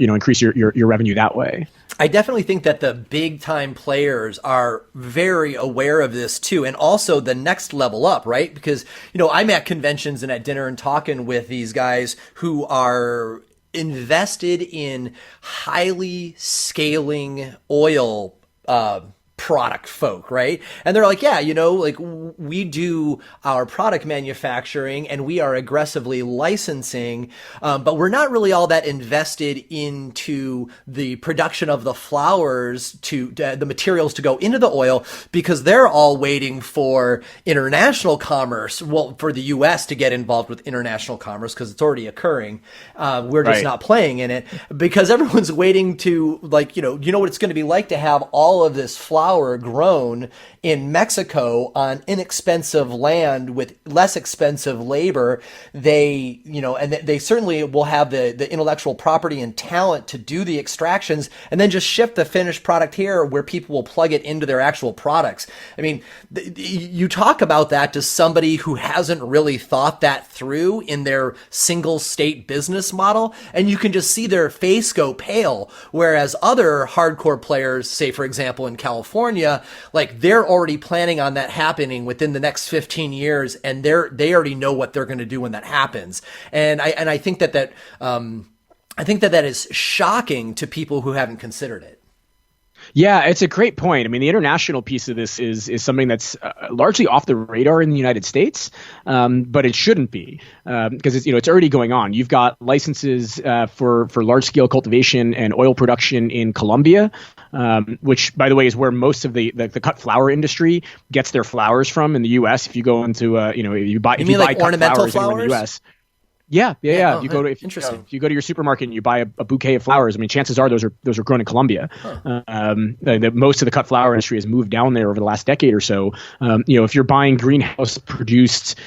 revenue that way. I definitely think that the big time players are very aware of this too, and also the next level up, right? Because I'm at conventions and at dinner and talking with these guys who are invested in highly scaling oil product folk, right? And they're like, yeah, like we do our product manufacturing and we are aggressively licensing, but we're not really all that invested into the production of the flowers to the materials to go into the oil, because they're all waiting for international commerce. Well, for the US to get involved with international commerce, because it's already occurring. We're just not playing in it because everyone's waiting to, like, you know what it's going to be like to have all of this flower grown in Mexico on inexpensive land with less expensive labor. They certainly will have the intellectual property and talent to do the extractions and then just ship the finished product here where people will plug it into their actual products. I mean, you talk about that to somebody who hasn't really thought that through in their single state business model, and you can just see their face go pale. Whereas other hardcore players, say for example in California, like they're already planning on that happening within the next 15 years, and they already know what they're going to do when that happens. And I think that is shocking to people who haven't considered it. Yeah, it's a great point. I mean, the international piece of this is something that's largely off the radar in the United States, but it shouldn't be, because it's already going on. You've got licenses for large scale cultivation and oil production in Colombia, which, by the way, is where most of the cut flower industry gets their flowers from in the U.S. If you go into if you buy ornamental cut flowers in the U.s. Yeah. Oh, if you go to your supermarket and you buy a bouquet of flowers, I mean, chances are those are grown in Colombia. Most of the cut flower industry has moved down there over the last decade or so. If you're buying greenhouse produced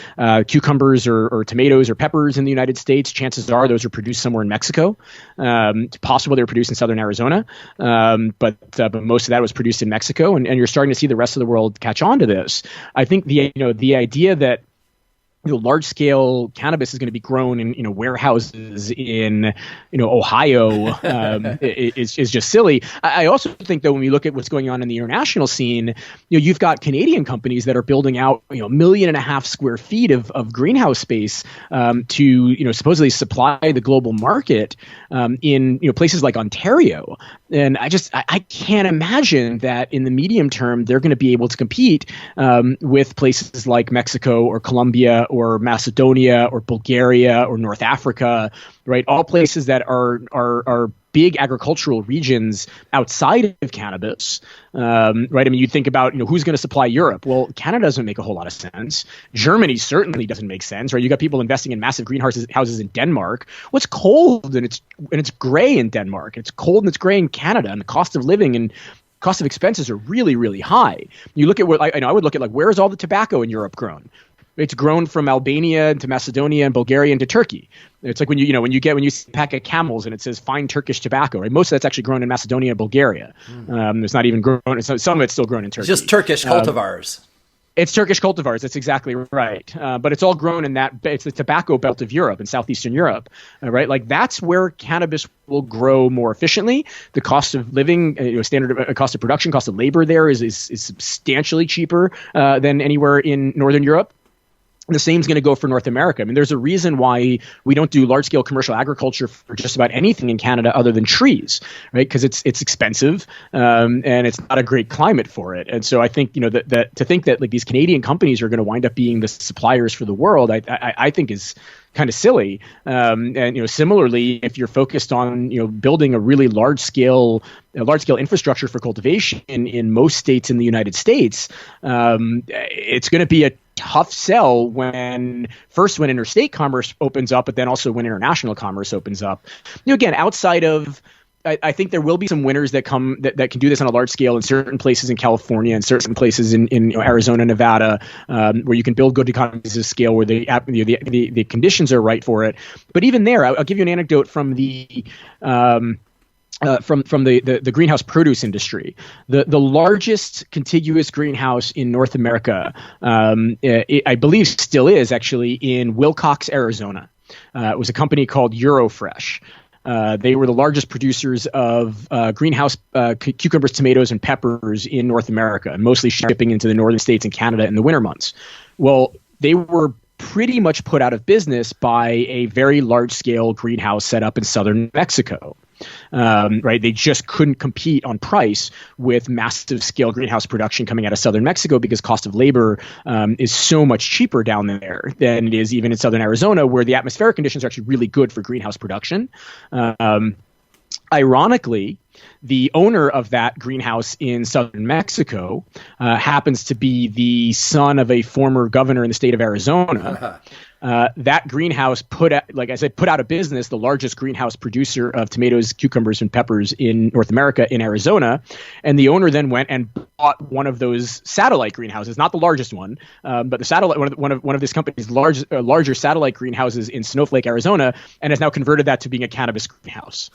cucumbers or tomatoes or peppers in the United States, chances are those are produced somewhere in Mexico. It's possible they were produced in southern Arizona, but most of that was produced in Mexico, and you're starting to see the rest of the world catch on to this. I think the idea that large scale cannabis is going to be grown in warehouses in Ohio is just silly. I also think that when we look at what's going on in the international scene, you've got Canadian companies that are building out 1.5 million square feet of greenhouse space to supposedly supply the global market in places like Ontario. And I can't imagine that in the medium term they're going to be able to compete with places like Mexico or Colombia or Macedonia or Bulgaria or North Africa, right? All places that are big agricultural regions outside of cannabis, right? I mean, you think about who's going to supply Europe. Well, Canada doesn't make a whole lot of sense. Germany certainly doesn't make sense, right? You got people investing in massive greenhouses in Denmark. Well, it's cold and it's gray in Denmark. It's cold and it's gray in Canada, and the cost of living and cost of expenses are really, really high. You look at what I would look at, like, where is all the tobacco in Europe grown? It's grown from Albania to Macedonia and Bulgaria into Turkey. It's like when you see a pack of Camels and it says fine Turkish tobacco, right? Most of that's actually grown in Macedonia and Bulgaria. It's not even grown. Some of it's still grown in Turkey. It's just Turkish cultivars. It's Turkish cultivars. That's exactly right. But it's all grown in it's the tobacco belt of Europe and Southeastern Europe, right? Like, that's where cannabis will grow more efficiently. The cost of living, cost of production, cost of labor there is substantially cheaper than anywhere in Northern Europe. The same is going to go for North America. I mean, there's a reason why we don't do large-scale commercial agriculture for just about anything in Canada other than trees, right? Because it's expensive and it's not a great climate for it. And so I think that to think that like these Canadian companies are going to wind up being the suppliers for the world, I think is kind of silly. And similarly, if you're focused on building a really large scale infrastructure for cultivation in most states in the United States, it's going to be a tough sell when interstate commerce opens up, but then also when international commerce opens up. Again, outside of, I think there will be some winners that can do this on a large scale in certain places in California and certain places in Arizona, Nevada, where you can build good economies of scale where the conditions are right for it. But even there, I'll give you an anecdote from the greenhouse produce industry. The largest contiguous greenhouse in North America, I believe still is actually in Wilcox, Arizona. It was a company called Eurofresh. They were the largest producers of greenhouse cucumbers, tomatoes, and peppers in North America, and mostly shipping into the northern states and Canada in the winter months. Well, they were pretty much put out of business by a very large-scale greenhouse set up in southern Mexico. Right, they just couldn't compete on price with massive scale greenhouse production coming out of southern Mexico because cost of labor is so much cheaper down there than it is even in southern Arizona, where the atmospheric conditions are actually really good for greenhouse production. Ironically, the owner of that greenhouse in southern Mexico happens to be the son of a former governor in the state of Arizona. That greenhouse put out of business the largest greenhouse producer of tomatoes, cucumbers, and peppers in North America in Arizona. And the owner then went and bought one of those satellite greenhouses, not the largest one, but the satellite one of this company's larger satellite greenhouses in Snowflake, Arizona, and has now converted that to being a cannabis greenhouse,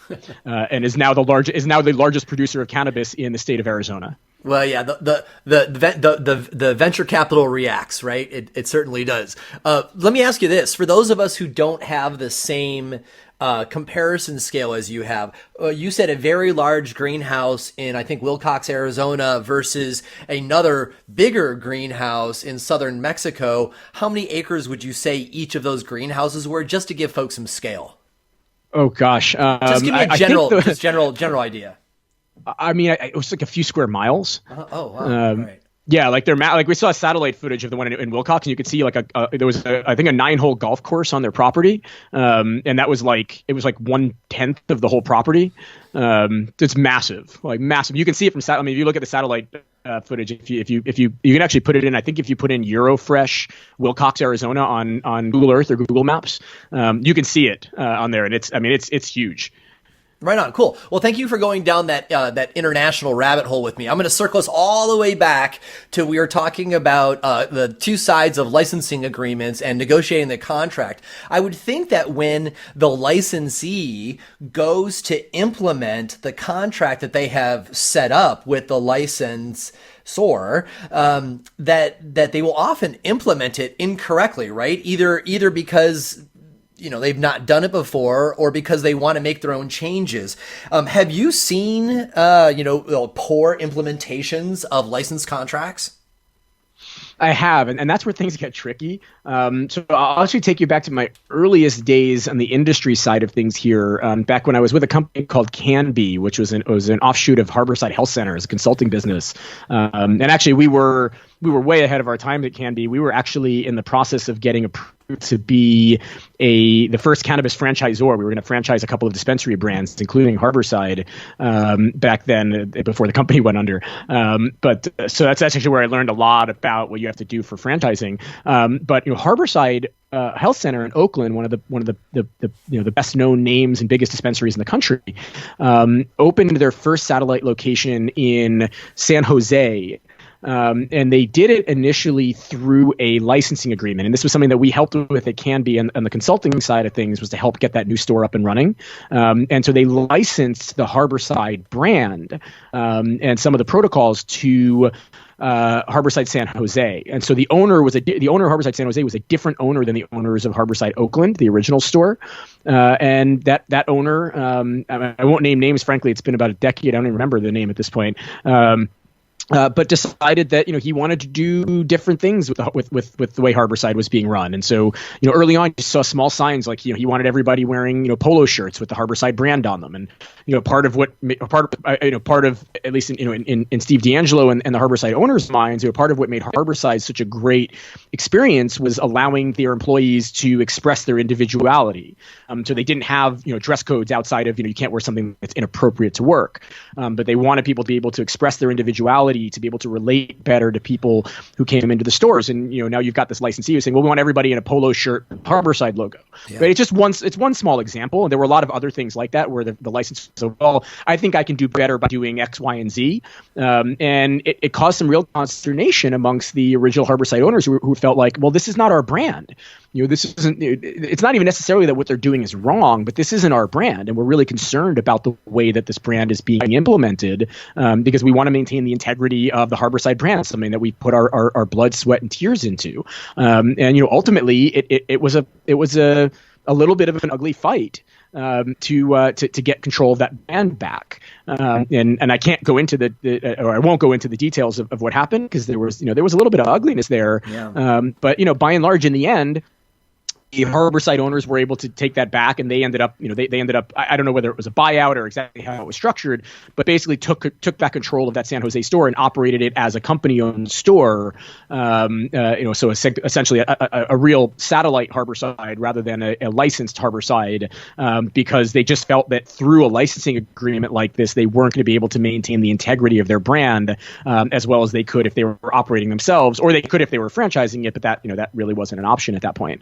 and is now the largest producer of cannabis in the state of Arizona. Well, yeah, the venture capital reacts, right? It certainly does. Let me ask you this: for those of us who don't have the same comparison scale as you have, you said a very large greenhouse in, I think, Wilcox, Arizona versus another bigger greenhouse in southern Mexico. How many acres would you say each of those greenhouses were, just to give folks some scale? Oh gosh, just give me a general idea. I mean, it was like a few square miles. Wow. Right. Yeah, like we saw satellite footage of the one in Wilcox, and you could see like there was I think a 9-hole golf course on their property, and that was it was like 1/10 of the whole property. It's massive, like massive. You can see it from satellite. I mean, if you look at the satellite footage, if you can actually put it in. I think if you put in Eurofresh Wilcox, Arizona on Google Earth or Google Maps, you can see it on there, and it's huge. Right on. Cool. Well, thank you for going down that international rabbit hole with me. I'm going to circle us all the way back to we were talking about the two sides of licensing agreements and negotiating the contract. I would think that when the licensee goes to implement the contract that they have set up with the licensor, that they will often implement it incorrectly, right? Either because they've not done it before, or because they want to make their own changes. Have you seen, poor implementations of licensed contracts? I have, and that's where things get tricky. So I'll actually take you back to my earliest days on the industry side of things here, back when I was with a company called Cannabis, which was an offshoot of Harborside Health Center as a consulting business. And actually, we were way ahead of our time at Cannabis. We were actually in the process of getting approved to be the first cannabis franchisor. We were going to franchise a couple of dispensary brands, including Harborside, back then, before the company went under. So that's actually where I learned a lot about what you have to do for franchising. But Harborside Health Center in Oakland, one of the best known names and biggest dispensaries in the country, opened their first satellite location in San Jose. And they did it initially through a licensing agreement. And this was something that we helped with at Canby, and the consulting side of things was to help get that new store up and running. And so they licensed the Harborside brand and some of the protocols to Harborside San Jose. And so the owner of Harborside San Jose was a different owner than the owners of Harborside Oakland, the original store. And that owner, I won't name names, frankly, it's been about a decade. I don't even remember the name at this point. But decided that he wanted to do different things with the way Harborside was being run, and so early on you saw small signs like he wanted everybody wearing polo shirts with the Harborside brand on them, and part of at least in Steve D'Angelo and the Harborside owners' minds, part of what made Harborside such a great experience was allowing their employees to express their individuality. So they didn't have dress codes outside of you can't wear something that's inappropriate to work, but they wanted people to be able to express their individuality, to be able to relate better to people who came into the stores. And now you've got this licensee who's saying, well, we want everybody in a polo shirt, Harborside logo. Yeah. But it's one small example, and there were a lot of other things like that where the license was so, well, I think I can do better by doing X, Y, and Z. And it caused some real consternation amongst the original Harborside owners who felt like, well, this is not our brand. This isn't. It's not even necessarily that what they're doing is wrong, but this isn't our brand, and we're really concerned about the way that this brand is being implemented, because we want to maintain the integrity of the Harborside brand, something that we put our blood, sweat, and tears into. And ultimately, it was a little bit of an ugly fight to get control of that brand back. And I can't go into or I won't go into the details of what happened, because there was a little bit of ugliness there. Yeah. But by and large, in the end, the Harborside owners were able to take that back, and they ended up, I don't know whether it was a buyout or exactly how it was structured, but basically took back control of that San Jose store and operated it as a company-owned store. So essentially a real satellite Harborside rather than a licensed Harborside, because they just felt that through a licensing agreement like this, they weren't going to be able to maintain the integrity of their brand as well as they could if they were operating themselves, or they could if they were franchising it, but that really wasn't an option at that point.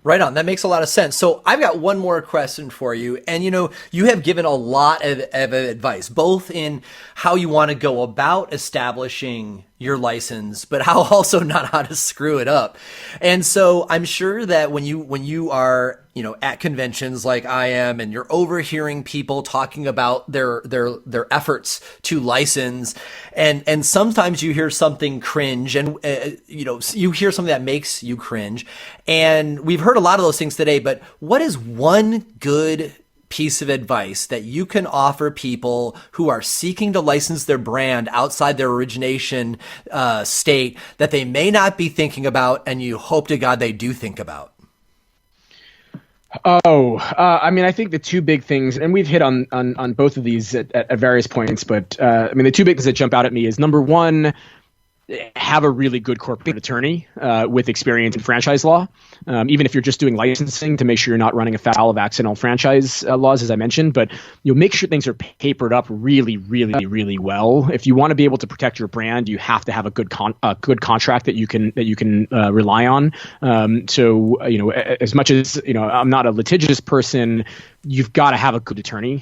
Right on. That makes a lot of sense. So I've got one more question for you. And, you have given a lot of advice, both in how you want to go about establishing your license, but also not how to screw it up. And so I'm sure that when you are, at conventions like I am, and you're overhearing people talking about their efforts to license, and sometimes you hear something cringe, and you hear something that makes you cringe. And we've heard a lot of those things today, but what is one good piece of advice that you can offer people who are seeking to license their brand outside their origination state that they may not be thinking about, and you hope to God they do think about? I think the two big things, and we've hit on both of these at various points, but the two big things that jump out at me is, number one, have a really good corporate attorney with experience in franchise law, even if you're just doing licensing, to make sure you're not running afoul of accidental franchise laws, as I mentioned. But make sure things are papered up really, really, really well. If you want to be able to protect your brand, you have to have a good contract that you can rely on. So as much as I'm not a litigious person, you've got to have a good attorney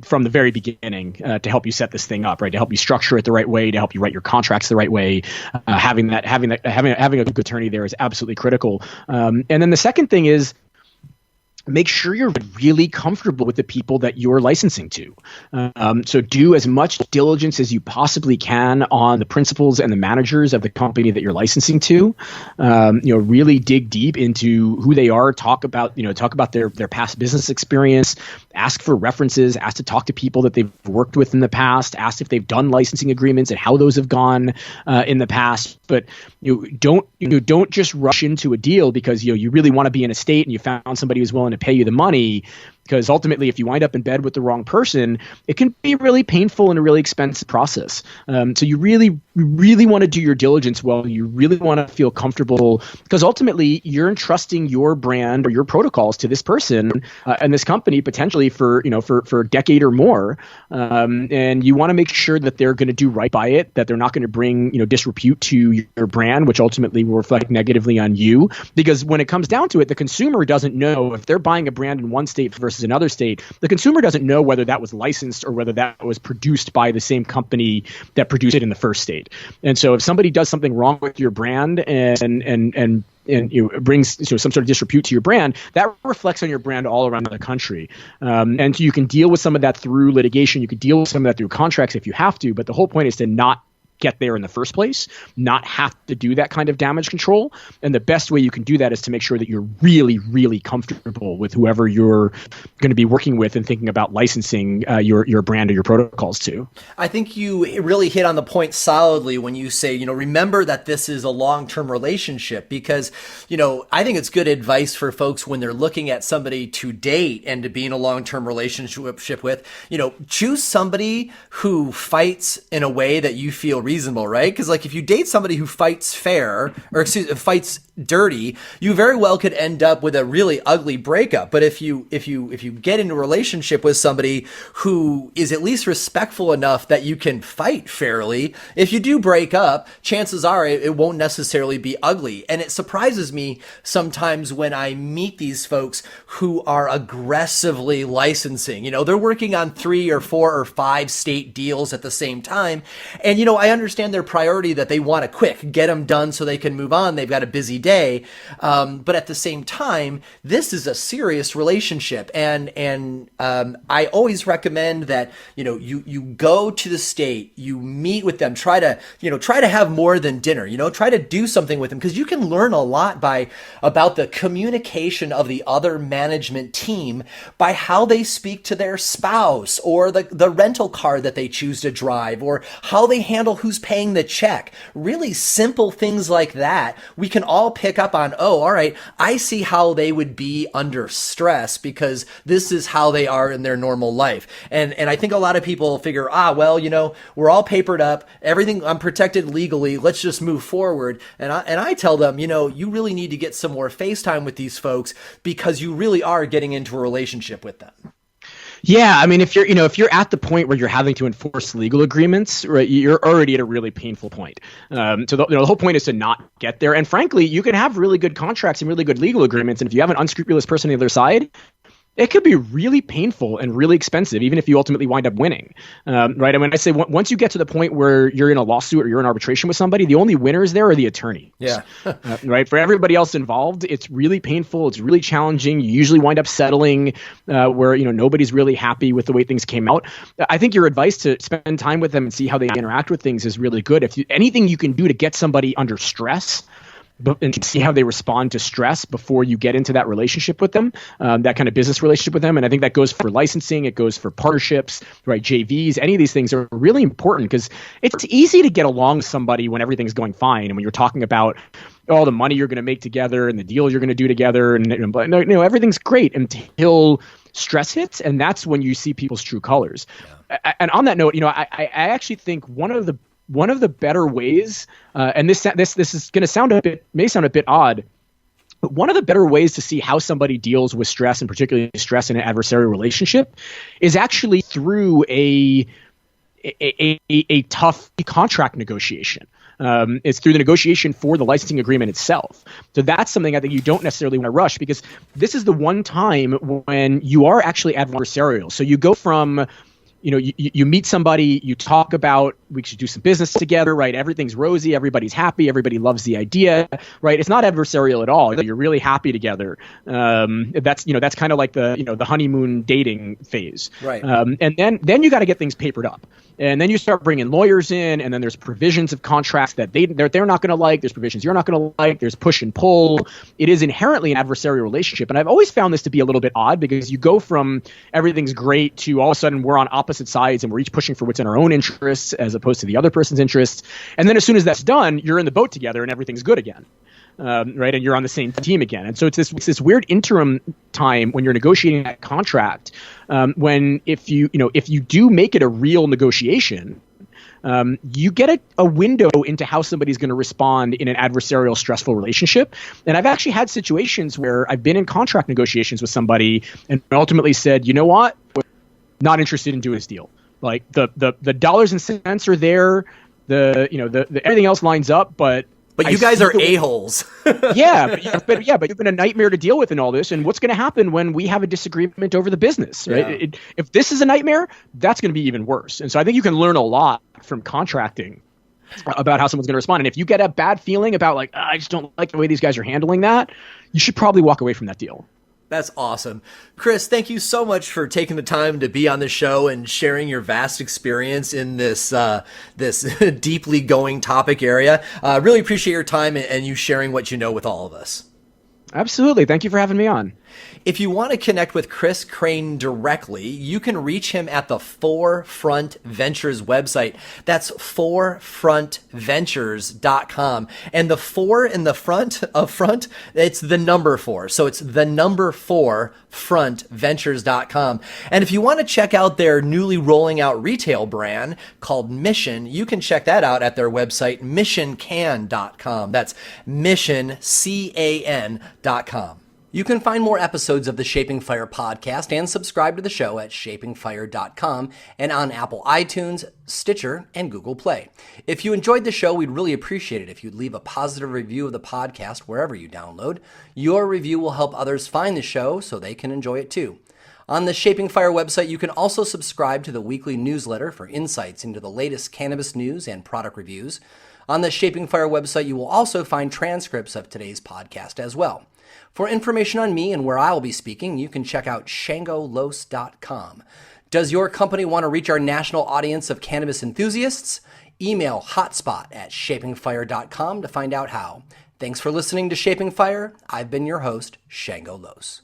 from the very beginning to help you set this thing up, right? To help you structure it the right way, to help you write your contracts the right way. Having a good attorney there is absolutely critical. And then the second thing is, make sure you're really comfortable with the people that you're licensing to. So do as much diligence as you possibly can on the principals and the managers of the company that you're licensing to. Really dig deep into who they are. Talk about their past business experience. Ask for references. Ask to talk to people that they've worked with in the past. Ask if they've done licensing agreements and how those have gone in the past. But don't just rush into a deal because you really want to be in a state and you found somebody who's willing to pay you the money, because ultimately if you wind up in bed with the wrong person, it can be really painful and a really expensive process. So you really want to do your diligence well. You really want to feel comfortable, because ultimately you're entrusting your brand or your protocols to this person and this company potentially for a decade or more. And you want to make sure that they're going to do right by it, that they're not going to bring disrepute to your brand, which ultimately will reflect negatively on you. Because when it comes down to it, the consumer doesn't know if they're buying a brand in one state versus another state. The consumer doesn't know whether that was licensed or whether that was produced by the same company that produced it in the first state. And so if somebody does something wrong with your brand and brings some sort of disrepute to your brand, that reflects on your brand all around the country. And you can deal with some of that through litigation. You could deal with some of that through contracts if you have to, but the whole point is to not get there in the first place, not have to do that kind of damage control. And the best way you can do that is to make sure that you're really, really comfortable with whoever you're going to be working with and thinking about licensing your brand or your protocols to. I think you really hit on the point solidly when you say, remember that this is a long-term relationship, because, I think it's good advice for folks when they're looking at somebody to date and to be in a long-term relationship with, choose somebody who fights in a way that you feel reasonable, right? Because if you date somebody who fights fair, or fights dirty, you very well could end up with a really ugly breakup. But if you get into a relationship with somebody who is at least respectful enough that you can fight fairly, if you do break up, chances are it won't necessarily be ugly. And it surprises me sometimes when I meet these folks who are aggressively licensing. They're working on 3 or 4 or 5 state deals at the same time. And I understand their priority, that they want to get them done so they can move on. They've got a busy day. But at the same time, this is a serious relationship. And I always recommend that, you go to the state, you meet with them, try to have more than dinner, try to do something with them, because you can learn a lot about the communication of the other management team by how they speak to their spouse, or the rental car that they choose to drive, or how they handle who's paying the check. Really simple things like that we can all pick up on. Oh, all right, I see how they would be under stress because this is how they are in their normal life. And I think a lot of people figure, we're all papered up, everything, I'm protected legally, let's just move forward. And I tell them, you really need to get some more face time with these folks, because you really are getting into a relationship with them. Yeah, I mean, if you're at the point where you're having to enforce legal agreements, right, you're already at a really painful point. So the whole point is to not get there. And frankly, you can have really good contracts and really good legal agreements, and if you have an unscrupulous person on the other side, it could be really painful and really expensive, even if you ultimately wind up winning, right? I mean, I say once you get to the point where you're in a lawsuit or you're in arbitration with somebody, the only winners there are the attorneys. Yeah. Right? For everybody else involved, it's really painful. It's really challenging. You usually wind up settling where nobody's really happy with the way things came out. I think your advice to spend time with them and see how they interact with things is really good. If anything you can do to get somebody under stress, and see how they respond to stress before you get into that relationship with them, that kind of business relationship with them. And I think that goes for licensing, it goes for partnerships, right? JVs, any of these things are really important, because it's easy to get along with somebody when everything's going fine. And when you're talking about all the money you're going to make together and the deals you're going to do together, and everything's great until stress hits. And that's when you see people's true colors. Yeah. And on that note, I actually think one of the better ways, and this is going to may sound a bit odd, but one of the better ways to see how somebody deals with stress, and particularly stress in an adversarial relationship, is actually through a a tough contract negotiation. It's through the negotiation for the licensing agreement itself. So that's something I think you don't necessarily want to rush, because this is the one time when you are actually adversarial. So you go from, you meet somebody, you talk about, we should do some business together, right? Everything's rosy, everybody's happy, everybody loves the idea, right? It's not adversarial at all. You're really happy together. That's kind of like the honeymoon dating phase. Right. And then you got to get things papered up. And then you start bringing lawyers in, and then there's provisions of contracts that they're not going to like. There's provisions you're not going to like. There's push and pull. It is inherently an adversarial relationship. And I've always found this to be a little bit odd, because you go from everything's great to all of a sudden we're on opposite sides and we're each pushing for what's in our own interests as opposed to the other person's interests. And then as soon as that's done, you're in the boat together and everything's good again. Right, and you're on the same team again. And so it's this weird interim time when you're negotiating that contract. When if you do make it a real negotiation, you get a window into how somebody's going to respond in an adversarial, stressful relationship. And I've actually had situations where I've been in contract negotiations with somebody and ultimately said, you know what, not interested in doing this deal. Like the dollars and cents are there, the everything else lines up, but you guys are a-holes. Yeah, but you've been a nightmare to deal with in all this. And what's going to happen when we have a disagreement over the business? Right? Yeah. If this is a nightmare, that's going to be even worse. And so I think you can learn a lot from contracting about how someone's going to respond. And if you get a bad feeling about like, I just don't like the way these guys are handling that, you should probably walk away from that deal. That's awesome. Kris, thank you so much for taking the time to be on the show and sharing your vast experience in this deeply going topic area. Really appreciate your time and you sharing what you know with all of us. Absolutely. Thank you for having me on. If you want to connect with Kris Krane directly, you can reach him at the 4Front Ventures website. That's 4frontventures.com. And the 4 in the front, it's the number 4. So it's the number 4, frontventures.com. And if you want to check out their newly rolling out retail brand called Mission, you can check that out at their website, missioncan.com. That's missioncan.com. You can find more episodes of the Shaping Fire podcast and subscribe to the show at shapingfire.com and on Apple iTunes, Stitcher, and Google Play. If you enjoyed the show, we'd really appreciate it if you'd leave a positive review of the podcast wherever you download. Your review will help others find the show so they can enjoy it too. On the Shaping Fire website, you can also subscribe to the weekly newsletter for insights into the latest cannabis news and product reviews. On the Shaping Fire website, you will also find transcripts of today's podcast as well. For information on me and where I will be speaking, you can check out shangolos.com. Does your company want to reach our national audience of cannabis enthusiasts? Email hotspot@shapingfire.com to find out how. Thanks for listening to Shaping Fire. I've been your host, Shango Los.